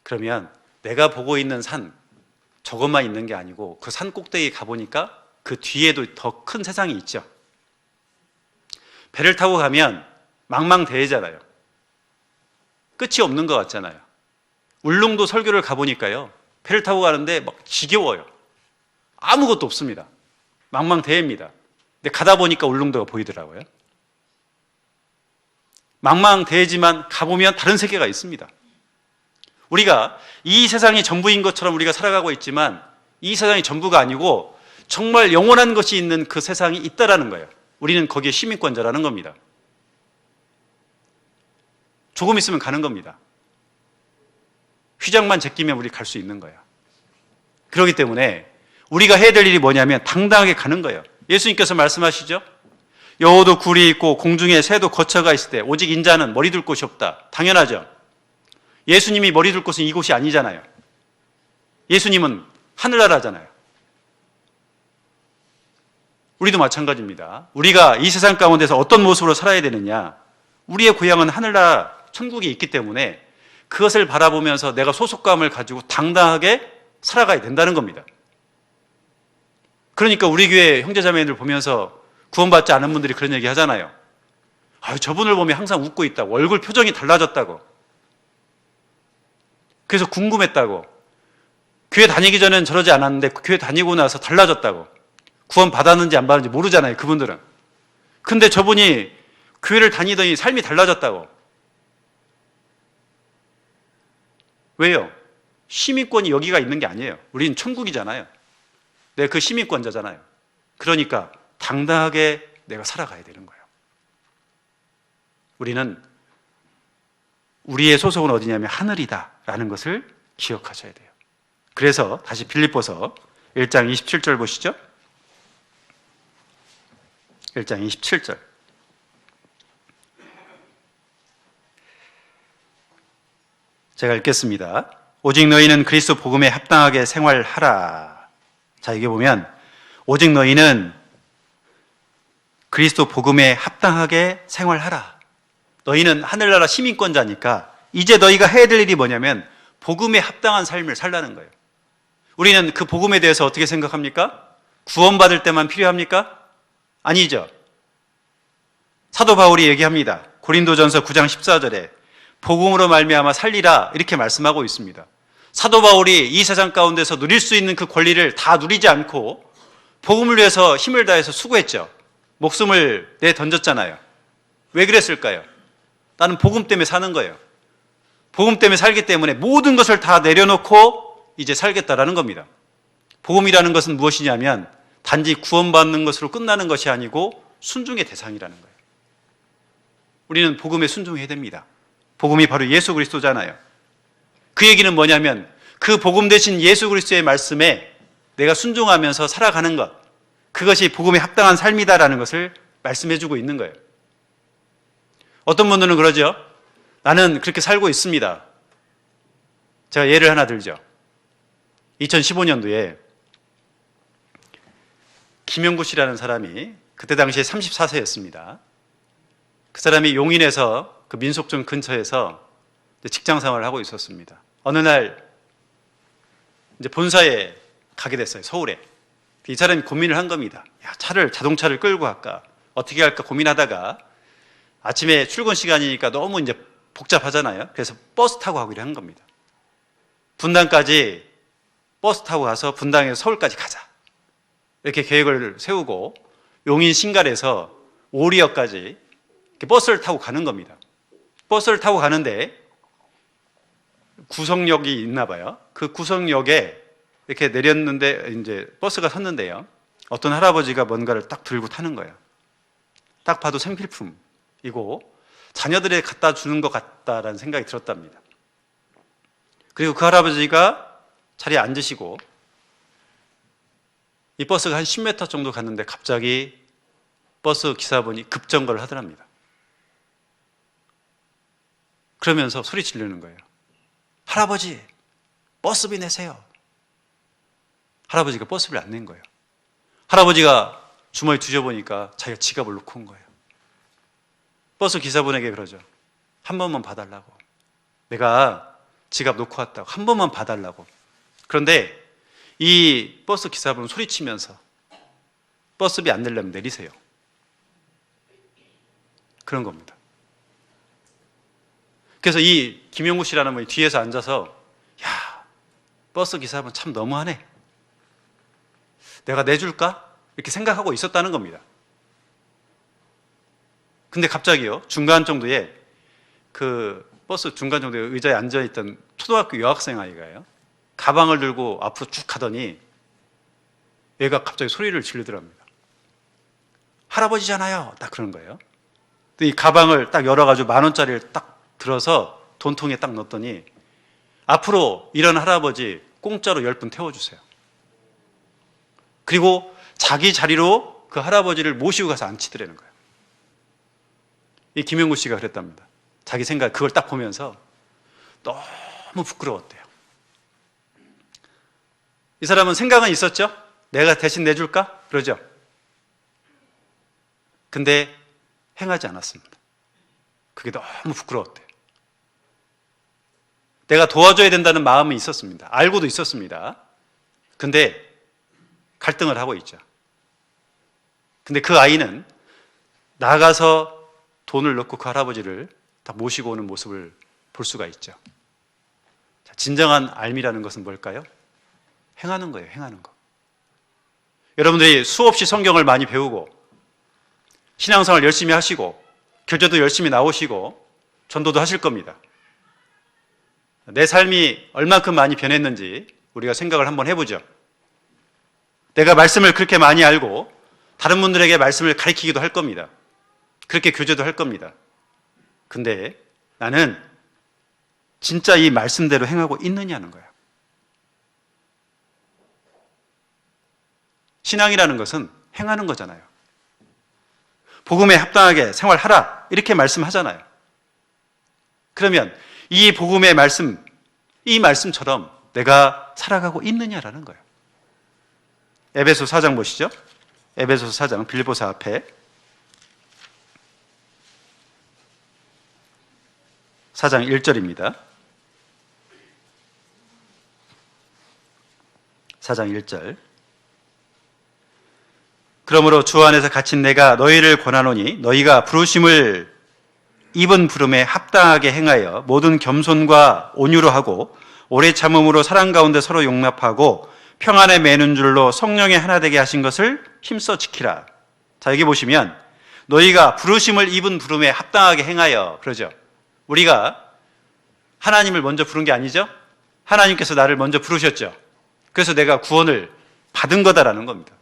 그러면 내가 보고 있는 산, 저것만 있는 게 아니고 그 산 꼭대기에 가보니까 그 뒤에도 더 큰 세상이 있죠. 배를 타고 가면 망망대해잖아요. 끝이 없는 것 같잖아요. 울릉도 설교를 가보니까요, 배를 타고 가는데 막 지겨워요. 아무것도 없습니다. 망망대해입니다. 근데 가다 보니까 울릉도가 보이더라고요. 망망대해지만 가보면 다른 세계가 있습니다. 우리가 이 세상이 전부인 것처럼 우리가 살아가고 있지만 이 세상이 전부가 아니고 정말 영원한 것이 있는 그 세상이 있다라는 거예요. 우리는 거기에 시민권자라는 겁니다. 조금 있으면 가는 겁니다. 휘장만 제끼면 우리 갈 수 있는 거예요. 그렇기 때문에 우리가 해야 될 일이 뭐냐면 당당하게 가는 거예요. 예수님께서 말씀하시죠. 여호도 굴이 있고 공중에 새도 거처가 있을 때 오직 인자는 머리 둘 곳이 없다. 당연하죠. 예수님이 머리 둘 곳은 이곳이 아니잖아요. 예수님은 하늘나라잖아요. 우리도 마찬가지입니다. 우리가 이 세상 가운데서 어떤 모습으로 살아야 되느냐. 우리의 고향은 하늘나라 천국에 있기 때문에 그것을 바라보면서 내가 소속감을 가지고 당당하게 살아가야 된다는 겁니다. 그러니까 우리 교회 형제자매들 보면서 구원받지 않은 분들이 그런 얘기 하잖아요. 저분을 보면 항상 웃고 있다고, 얼굴 표정이 달라졌다고, 그래서 궁금했다고, 교회 다니기 전엔 저러지 않았는데 교회 다니고 나서 달라졌다고, 구원 받았는지 안 받았는지 모르잖아요, 그분들은. 근데 저분이 교회를 다니더니 삶이 달라졌다고. 왜요? 시민권이 여기가 있는 게 아니에요. 우리는 천국이잖아요. 내가 그 시민권자잖아요. 그러니까 당당하게 내가 살아가야 되는 거예요. 우리는 우리의 소속은 어디냐면 하늘이다라는 것을 기억하셔야 돼요. 그래서 다시 빌립보서 1장 27절 보시죠. 1장 27절. 제가 읽겠습니다. 오직 너희는 그리스도 복음에 합당하게 생활하라. 자, 여기 보면 오직 너희는 그리스도 복음에 합당하게 생활하라. 너희는 하늘나라 시민권자니까 이제 너희가 해야 될 일이 뭐냐면 복음에 합당한 삶을 살라는 거예요. 우리는 그 복음에 대해서 어떻게 생각합니까? 구원받을 때만 필요합니까? 아니죠. 사도 바울이 얘기합니다. 고린도전서 9장 14절에 복음으로 말미암아 살리라 이렇게 말씀하고 있습니다. 사도 바울이 이 세상 가운데서 누릴 수 있는 그 권리를 다 누리지 않고 복음을 위해서 힘을 다해서 수고했죠. 목숨을 내던졌잖아요. 왜 그랬을까요? 나는 복음 때문에 사는 거예요. 복음 때문에 살기 때문에 모든 것을 다 내려놓고 이제 살겠다라는 겁니다. 복음이라는 것은 무엇이냐면 단지 구원받는 것으로 끝나는 것이 아니고 순종의 대상이라는 거예요. 우리는 복음에 순종해야 됩니다. 복음이 바로 예수 그리스도잖아요. 그 얘기는 뭐냐면 그 복음 대신 예수 그리스도의 말씀에 내가 순종하면서 살아가는 것, 그것이 복음에 합당한 삶이다라는 것을 말씀해주고 있는 거예요. 어떤 분들은 그러죠. 나는 그렇게 살고 있습니다. 제가 예를 하나 들죠. 2015년도에 김영구 씨라는 사람이 그때 당시에 34세였습니다. 그 사람이 용인에서 그 민속촌 근처에서 직장 생활을 하고 있었습니다. 어느 날 이제 본사에 가게 됐어요. 서울에. 이 사람이 고민을 한 겁니다. 야, 자동차를 끌고 갈까? 어떻게 할까 고민하다가 아침에 출근 시간이니까 너무 이제 복잡하잖아요. 그래서 버스 타고 가기로 한 겁니다. 분당까지 버스 타고 가서 분당에서 서울까지 가자. 이렇게 계획을 세우고 용인 신갈에서 오리역까지 버스를 타고 가는 겁니다. 버스를 타고 가는데 구성역이 있나 봐요. 그 구성역에 이렇게 내렸는데 이제 버스가 섰는데요. 어떤 할아버지가 뭔가를 딱 들고 타는 거예요. 딱 봐도 생필품이고 자녀들에 갖다 주는 것 같다라는 생각이 들었답니다. 그리고 그 할아버지가 자리에 앉으시고 이 버스가 한 10m 정도 갔는데 갑자기 버스 기사분이 급정거를 하더랍니다. 그러면서 소리 지르는 거예요. 할아버지, 버스비 내세요. 할아버지가 버스비를 안 낸 거예요. 할아버지가 주머니 뒤져보니까 자기가 지갑을 놓고 온 거예요. 버스 기사분에게 그러죠. 한 번만 봐달라고. 내가 지갑 놓고 왔다고. 한 번만 봐달라고. 그런데 이 버스 기사분은 소리치면서 버스비 안 내려면 내리세요. 그런 겁니다. 그래서 이 김용구 씨라는 분이 뒤에서 앉아서 야, 버스 기사분 참 너무하네. 내가 내줄까? 이렇게 생각하고 있었다는 겁니다. 근데 갑자기요, 중간 정도에 그 버스 중간 정도에 의자에 앉아있던 초등학교 여학생 아이가요, 가방을 들고 앞으로 쭉 가더니 얘가 갑자기 소리를 지르더랍니다. 할아버지잖아요. 딱 그런 거예요. 이 가방을 딱 열어가지고 10,000원짜리를 딱 들어서 돈통에 딱 넣었더니 앞으로 이런 할아버지 공짜로 10분 태워주세요. 그리고 자기 자리로 그 할아버지를 모시고 가서 앉히더라는 거예요. 이 김영구 씨가 그랬답니다. 자기 생각 그걸 딱 보면서 너무 부끄러웠대요. 이 사람은 생각은 있었죠? 내가 대신 내줄까? 그러죠. 근데 행하지 않았습니다. 그게 너무 부끄러웠대요. 내가 도와줘야 된다는 마음이 있었습니다. 알고도 있었습니다. 근데 갈등을 하고 있죠. 근데 그 아이는 나가서 돈을 넣고 그 할아버지를 다 모시고 오는 모습을 볼 수가 있죠. 자, 진정한 알미라는 것은 뭘까요? 행하는 거예요. 행하는 거. 여러분들이 수없이 성경을 많이 배우고 신앙생활 열심히 하시고 교제도 열심히 나오시고 전도도 하실 겁니다. 내 삶이 얼만큼 많이 변했는지 우리가 생각을 한번 해보죠. 내가 말씀을 그렇게 많이 알고 다른 분들에게 말씀을 가르치기도 할 겁니다. 그렇게 교제도 할 겁니다. 근데 나는 진짜 이 말씀대로 행하고 있느냐는 거야. 신앙이라는 것은 행하는 거잖아요. 복음에 합당하게 생활하라 이렇게 말씀하잖아요. 그러면 이 복음의 말씀, 이 말씀처럼 내가 살아가고 있느냐라는 거예요. 에베소 4장 보시죠. 에베소 4장 빌보서 앞에 4장 1절입니다. 4장 1절. 그러므로 주 안에서 갇힌 내가 너희를 권하노니 너희가 부르심을 입은 부름에 합당하게 행하여 모든 겸손과 온유로 하고 오래 참음으로 사랑 가운데 서로 용납하고 평안에 매는 줄로 성령의 하나 되게 하신 것을 힘써 지키라. 자, 여기 보시면 너희가 부르심을 입은 부름에 합당하게 행하여 그러죠. 우리가 하나님을 먼저 부른 게 아니죠. 하나님께서 나를 먼저 부르셨죠. 그래서 내가 구원을 받은 거다라는 겁니다.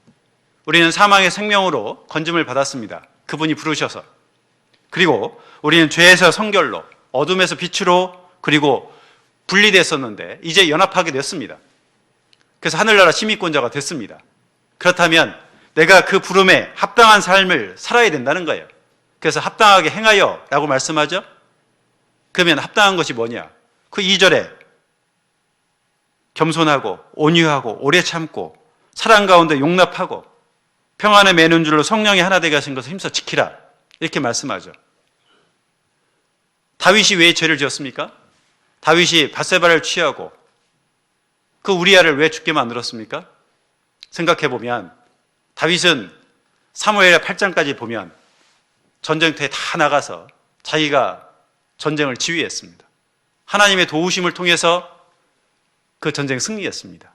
우리는 사망의 생명으로 건짐을 받았습니다. 그분이 부르셔서. 그리고 우리는 죄에서 성결로, 어둠에서 빛으로, 그리고 분리됐었는데 이제 연합하게 됐습니다. 그래서 하늘나라 시민권자가 됐습니다. 그렇다면 내가 그 부름에 합당한 삶을 살아야 된다는 거예요. 그래서 합당하게 행하여 라고 말씀하죠. 그러면 합당한 것이 뭐냐? 그 2절에 겸손하고 온유하고 오래 참고 사랑 가운데 용납하고 평안에 매는 줄로 성령이 하나 되게 하신 것을 힘써 지키라, 이렇게 말씀하죠. 다윗이 왜 죄를 지었습니까? 다윗이 밧세바를 취하고 그 우리아를 왜 죽게 만들었습니까? 생각해 보면 다윗은 사무엘 8장까지 보면 전쟁터에 다 나가서 자기가 전쟁을 지휘했습니다. 하나님의 도우심을 통해서 그 전쟁 승리했습니다.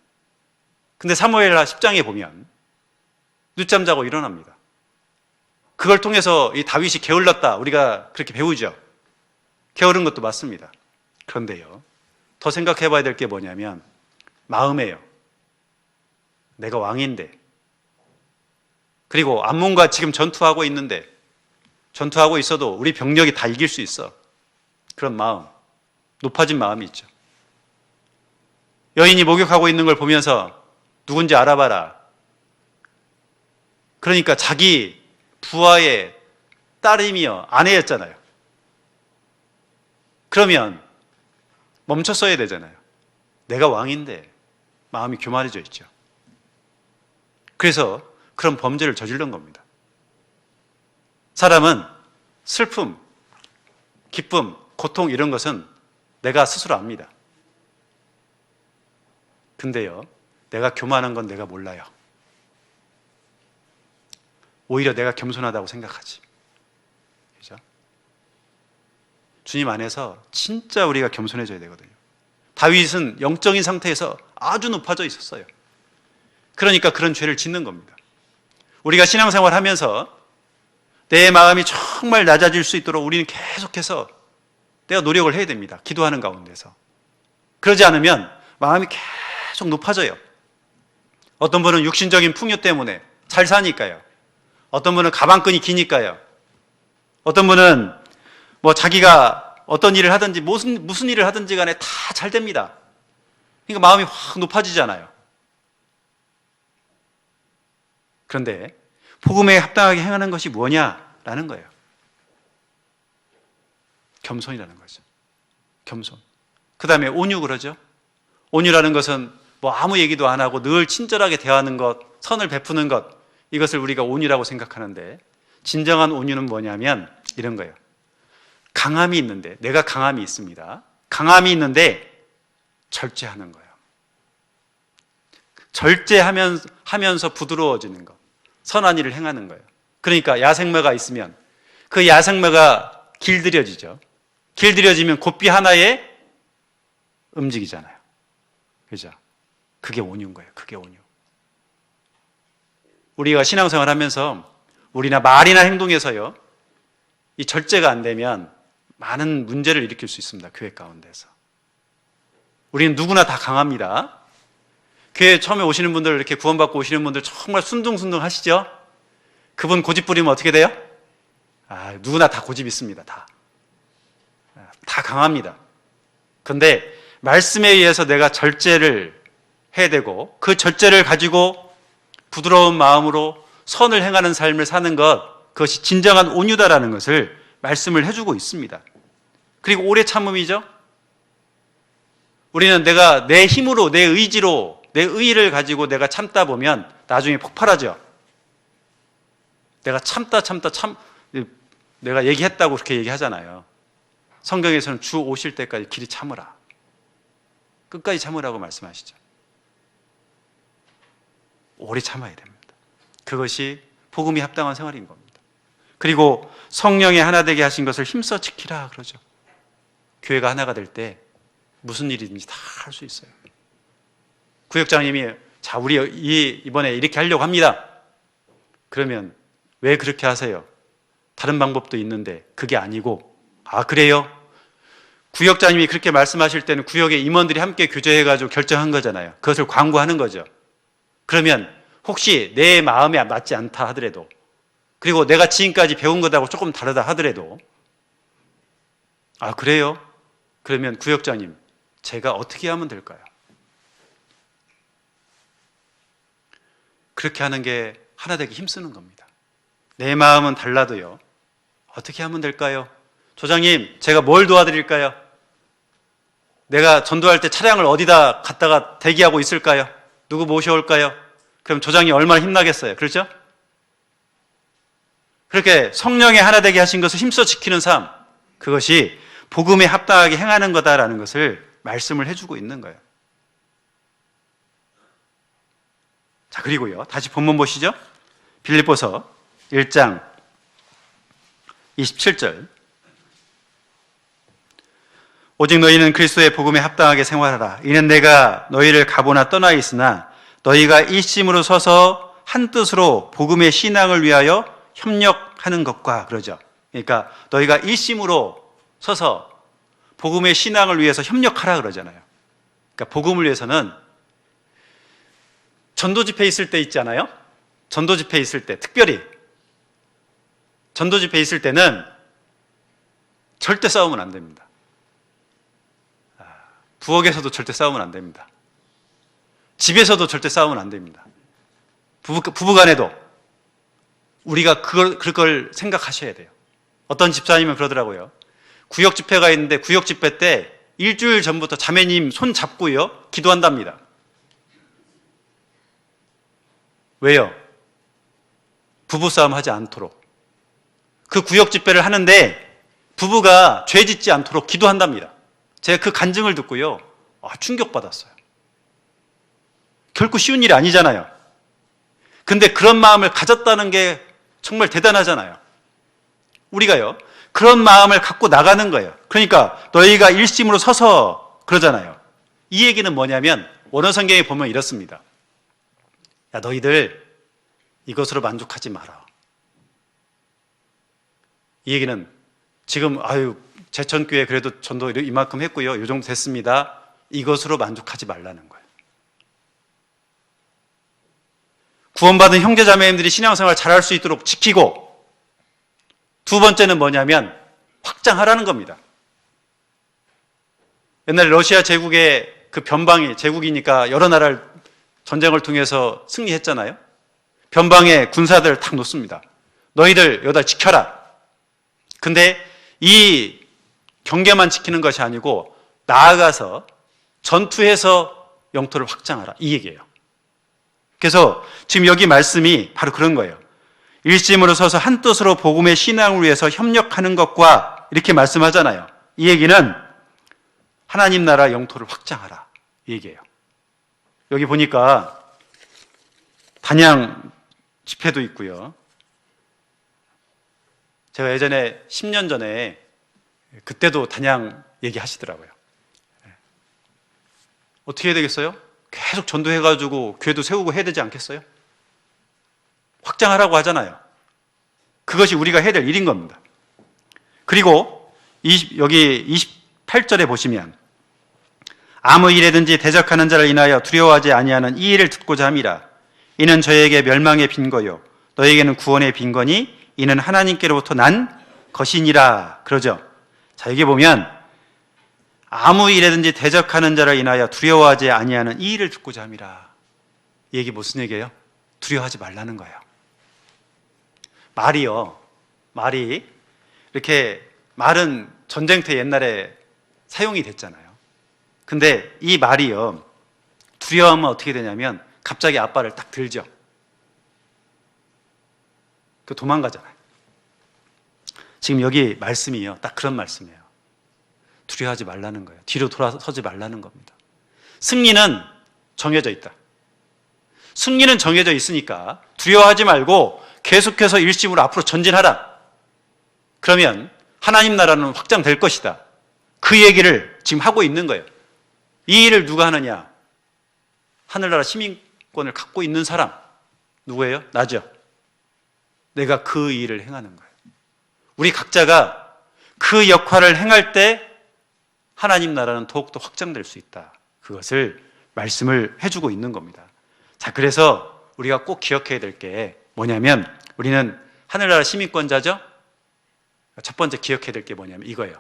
근데 사무엘하 10장에 보면 늦잠 자고 일어납니다. 그걸 통해서 이 다윗이 게을렀다, 우리가 그렇게 배우죠. 게으른 것도 맞습니다. 그런데요, 더 생각해 봐야 될 게 뭐냐면 마음이에요. 내가 왕인데, 그리고 암몬과 지금 전투하고 있는데, 전투하고 있어도 우리 병력이 다 이길 수 있어. 그런 마음, 높아진 마음이 있죠. 여인이 목욕하고 있는 걸 보면서 누군지 알아봐라. 그러니까 자기 부하의 딸이며 아내였잖아요. 그러면 멈췄어야 되잖아요. 내가 왕인데 마음이 교만해져 있죠. 그래서 그런 범죄를 저지른 겁니다. 사람은 슬픔, 기쁨, 고통 이런 것은 내가 스스로 압니다. 근데요, 내가 교만한 건 내가 몰라요. 오히려 내가 겸손하다고 생각하지. 그죠? 주님 안에서 진짜 우리가 겸손해져야 되거든요. 다윗은 영적인 상태에서 아주 높아져 있었어요. 그러니까 그런 죄를 짓는 겁니다. 우리가 신앙생활 하면서 내 마음이 정말 낮아질 수 있도록 우리는 계속해서 내가 노력을 해야 됩니다. 기도하는 가운데서. 그러지 않으면 마음이 계속 높아져요. 어떤 분은 육신적인 풍요 때문에 잘 사니까요. 어떤 분은 가방끈이 기니까요. 어떤 분은 뭐 자기가 어떤 일을 하든지 무슨 일을 하든지 간에 다 잘 됩니다. 그러니까 마음이 확 높아지잖아요. 그런데 복음에 합당하게 행하는 것이 뭐냐라는 거예요. 겸손이라는 거죠. 겸손. 그 다음에 온유 그러죠. 온유라는 것은 뭐 아무 얘기도 안 하고 늘 친절하게 대하는 것, 선을 베푸는 것, 이것을 우리가 온유라고 생각하는데 진정한 온유는 뭐냐면 이런 거예요. 강함이 있는데, 내가 강함이 있습니다. 강함이 있는데 절제하는 거예요. 절제하면서 부드러워지는 것, 선한 일을 행하는 거예요. 그러니까 야생마가 있으면 그 야생마가 길들여지죠. 길들여지면 고삐 하나에 움직이잖아요. 그죠? 그게 온유인 거예요. 그게 온유. 우리가 신앙생활 하면서 우리나 말이나 행동에서요, 이 절제가 안 되면 많은 문제를 일으킬 수 있습니다. 교회 가운데서. 우리는 누구나 다 강합니다. 교회 처음에 오시는 분들, 이렇게 구원받고 오시는 분들 정말 순둥순둥 하시죠? 그분 고집 부리면 어떻게 돼요? 누구나 다 고집 있습니다. 다 강합니다. 그런데 말씀에 의해서 내가 절제를 해야 되고 그 절제를 가지고 부드러운 마음으로 선을 행하는 삶을 사는 것, 그것이 진정한 온유다라는 것을 말씀을 해주고 있습니다. 그리고 오래 참음이죠. 우리는 내가 내 힘으로, 내 의지로, 내 의의를 가지고 내가 참다 보면 나중에 폭발하죠. 내가 내가 얘기했다고 그렇게 얘기하잖아요. 성경에서는 주 오실 때까지 길이 참으라. 끝까지 참으라고 말씀하시죠. 오래 참아야 됩니다. 그것이 복음이 합당한 생활인 겁니다. 그리고 성령의 하나 되게 하신 것을 힘써 지키라 그러죠. 교회가 하나가 될 때 무슨 일이든지 다 할 수 있어요. 구역장님이 자, 우리 이번에 이렇게 하려고 합니다. 그러면 왜 그렇게 하세요? 다른 방법도 있는데 그게 아니고, 그래요? 구역장님이 그렇게 말씀하실 때는 구역의 임원들이 함께 교제해가지고 결정한 거잖아요. 그것을 광고하는 거죠. 그러면 혹시 내 마음에 맞지 않다 하더라도, 그리고 내가 지금까지 배운 것하고 조금 다르다 하더라도, 아, 그래요? 그러면 구역장님, 제가 어떻게 하면 될까요? 그렇게 하는 게 하나 되기 힘쓰는 겁니다. 내 마음은 달라도요. 어떻게 하면 될까요? 조장님, 제가 뭘 도와드릴까요? 내가 전도할 때 차량을 어디다 갖다가 대기하고 있을까요? 누구 모셔올까요? 그럼 조장님 얼마나 힘나겠어요. 그렇죠? 그렇게 성령의 하나 되게 하신 것을 힘써 지키는 삶, 그것이 복음에 합당하게 행하는 거다라는 것을 말씀을 해주고 있는 거예요. 자, 그리고요, 다시 본문 보시죠. 빌립보서 1장 27절. 오직 너희는 그리스도의 복음에 합당하게 생활하라. 이는 내가 너희를 가보나 떠나 있으나 너희가 일심으로 서서 한 뜻으로 복음의 신앙을 위하여 협력하는 것과, 그러죠. 그러니까 너희가 일심으로 서서 복음의 신앙을 위해서 협력하라 그러잖아요. 그러니까 복음을 위해서는 전도 집회 있을 때 있잖아요. 전도 집회 있을 때, 특별히 전도 집회 있을 때는 절대 싸우면 안 됩니다. 부엌에서도 절대 싸우면 안 됩니다. 집에서도 절대 싸우면 안 됩니다. 부부간에도 우리가 그걸 생각하셔야 돼요. 어떤 집사님은 그러더라고요. 구역 집회가 있는데 구역 집회 때 일주일 전부터 자매님 손 잡고요, 기도한답니다. 왜요? 부부싸움 하지 않도록. 그 구역 집회를 하는데 부부가 죄 짓지 않도록 기도한답니다. 제가 그 간증을 듣고요, 충격받았어요. 결코 쉬운 일이 아니잖아요. 근데 그런 마음을 가졌다는 게 정말 대단하잖아요. 우리가요, 그런 마음을 갖고 나가는 거예요. 그러니까 너희가 일심으로 서서 그러잖아요. 이 얘기는 뭐냐면 원어 성경에 보면 이렇습니다. 야, 너희들 이것으로 만족하지 마라. 이 얘기는 지금 제천교회 그래도 전도 이만큼 했고요, 이 정도 됐습니다. 이것으로 만족하지 말라는 거예요. 구원받은 형제자매님들이 신앙생활 잘할 수 있도록 지키고, 두 번째는 뭐냐면 확장하라는 겁니다. 옛날에 러시아 제국의 그 변방이, 제국이니까 여러 나라를 전쟁을 통해서 승리했잖아요. 변방에 군사들을 탁 놓습니다. 너희들 여기다 지켜라. 근데 이 경계만 지키는 것이 아니고 나아가서 전투해서 영토를 확장하라, 이 얘기예요. 그래서 지금 여기 말씀이 바로 그런 거예요. 일심으로 서서 한 뜻으로 복음의 신앙을 위해서 협력하는 것과, 이렇게 말씀하잖아요. 이 얘기는 하나님 나라 영토를 확장하라, 이 얘기예요. 여기 보니까 단양 집회도 있고요. 제가 예전에 10년 전에 그때도 단양 얘기하시더라고요. 어떻게 해야 되겠어요? 계속 전도해가지고 교회도 세우고 해야 되지 않겠어요? 확장하라고 하잖아요. 그것이 우리가 해야 될 일인 겁니다. 그리고 여기 28절에 보시면 아무 일에든지 대적하는 자를 인하여 두려워하지 아니하는 이 일을 듣고자 함이라. 이는 저에게 멸망의 빈거요 너에게는 구원의 빈거니 이는 하나님께로부터 난 것이니라. 그러죠. 자, 여기 보면 아무 일에든지 대적하는 자를 인하여 두려워하지 아니하는 이 일을 듣고자 함이라. 이 얘기 무슨 얘기예요? 두려워하지 말라는 거예요. 말이 이렇게, 말은 전쟁터 옛날에 사용이 됐잖아요. 근데 이 말이요, 두려워하면 어떻게 되냐면 갑자기 앞발을 딱 들죠. 그 도망가잖아요. 지금 여기 말씀이요, 딱 그런 말씀이에요. 두려워하지 말라는 거예요. 뒤로 돌아서지 말라는 겁니다. 승리는 정해져 있다. 승리는 정해져 있으니까 두려워하지 말고 계속해서 일심으로 앞으로 전진하라. 그러면 하나님 나라는 확장될 것이다. 그 얘기를 지금 하고 있는 거예요. 이 일을 누가 하느냐? 하늘나라 시민권을 갖고 있는 사람. 누구예요? 나죠. 내가 그 일을 행하는 거예요. 우리 각자가 그 역할을 행할 때 하나님 나라는 더욱더 확장될 수 있다. 그것을 말씀을 해주고 있는 겁니다. 자, 그래서 우리가 꼭 기억해야 될 게 뭐냐면 우리는 하늘나라 시민권자죠? 첫 번째 기억해야 될 게 뭐냐면 이거예요.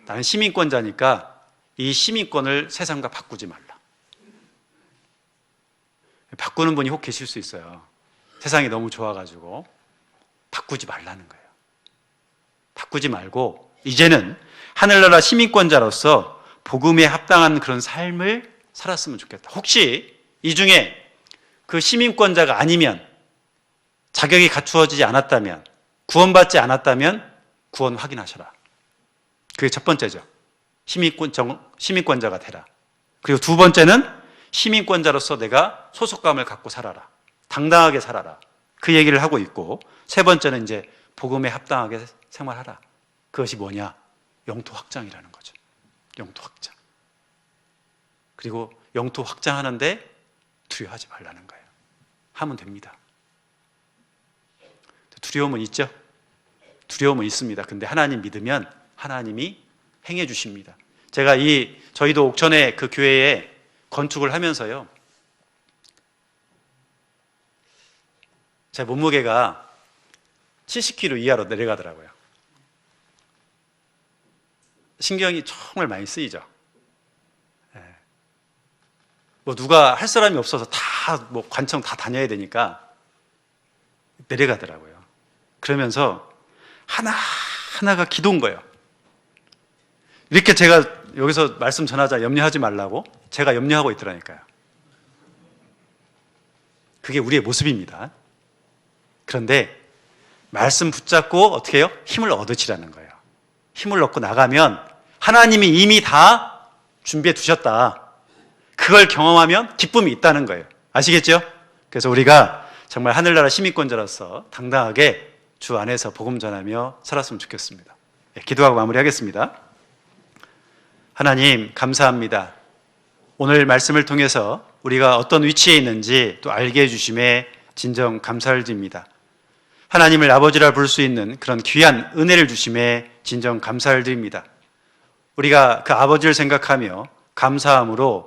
나는 시민권자니까 이 시민권을 세상과 바꾸지 말라. 바꾸는 분이 혹 계실 수 있어요. 세상이 너무 좋아가지고 바꾸지 말라는 거예요. 바꾸지 말고 이제는 하늘나라 시민권자로서 복음에 합당한 그런 삶을 살았으면 좋겠다. 혹시 이 중에 그 시민권자가 아니면, 자격이 갖추어지지 않았다면, 구원받지 않았다면 구원 확인하셔라. 그게 첫 번째죠. 시민권자가 되라. 그리고 두 번째는 시민권자로서 내가 소속감을 갖고 살아라. 당당하게 살아라. 그 얘기를 하고 있고, 세 번째는 이제 복음에 합당하게 생활하라. 그것이 뭐냐? 영토 확장이라는 거죠. 영토 확장. 그리고 영토 확장하는데 두려워하지 말라는 거예요. 하면 됩니다. 두려움은 있죠? 두려움은 있습니다. 근데 하나님 믿으면 하나님이 행해 주십니다. 제가 저희도 옥천에 그 교회에 건축을 하면서요, 제 몸무게가 70kg 이하로 내려가더라고요. 신경이 정말 많이 쓰이죠. 뭐 누가 할 사람이 없어서 다 뭐 관청 다 다녀야 되니까 내려가더라고요. 그러면서 하나가 기도인 거예요. 이렇게 제가 여기서 말씀 전하자 염려하지 말라고 제가 염려하고 있더라니까요. 그게 우리의 모습입니다. 그런데 말씀 붙잡고 어떻게 해요? 힘을 얻으시라는 거예요. 힘을 얻고 나가면 하나님이 이미 다 준비해 두셨다. 그걸 경험하면 기쁨이 있다는 거예요. 아시겠죠? 그래서 우리가 정말 하늘나라 시민권자로서 당당하게 주 안에서 복음 전하며 살았으면 좋겠습니다. 기도하고 마무리하겠습니다. 하나님 감사합니다. 오늘 말씀을 통해서 우리가 어떤 위치에 있는지 또 알게 해주심에 진정 감사를 드립니다. 하나님을 아버지라 부를 수 있는 그런 귀한 은혜를 주심에 진정 감사를 드립니다. 우리가 그 아버지를 생각하며 감사함으로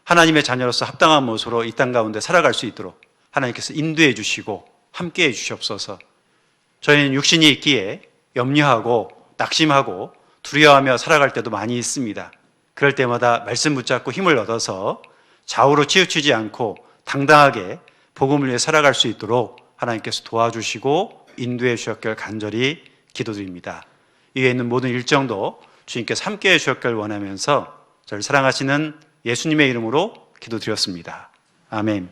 하나님의 자녀로서 합당한 모습으로 이 땅 가운데 살아갈 수 있도록 하나님께서 인도해 주시고 함께해 주시옵소서. 저희는 육신이 있기에 염려하고 낙심하고 두려워하며 살아갈 때도 많이 있습니다. 그럴 때마다 말씀 붙잡고 힘을 얻어서 좌우로 치우치지 않고 당당하게 복음을 위해 살아갈 수 있도록 하나님께서 도와주시고 인도해 주셨길 간절히 기도드립니다. 이 위에 있는 모든 일정도 주님께서 함께해 주셨길 원하면서 저를 사랑하시는 예수님의 이름으로 기도드렸습니다. 아멘.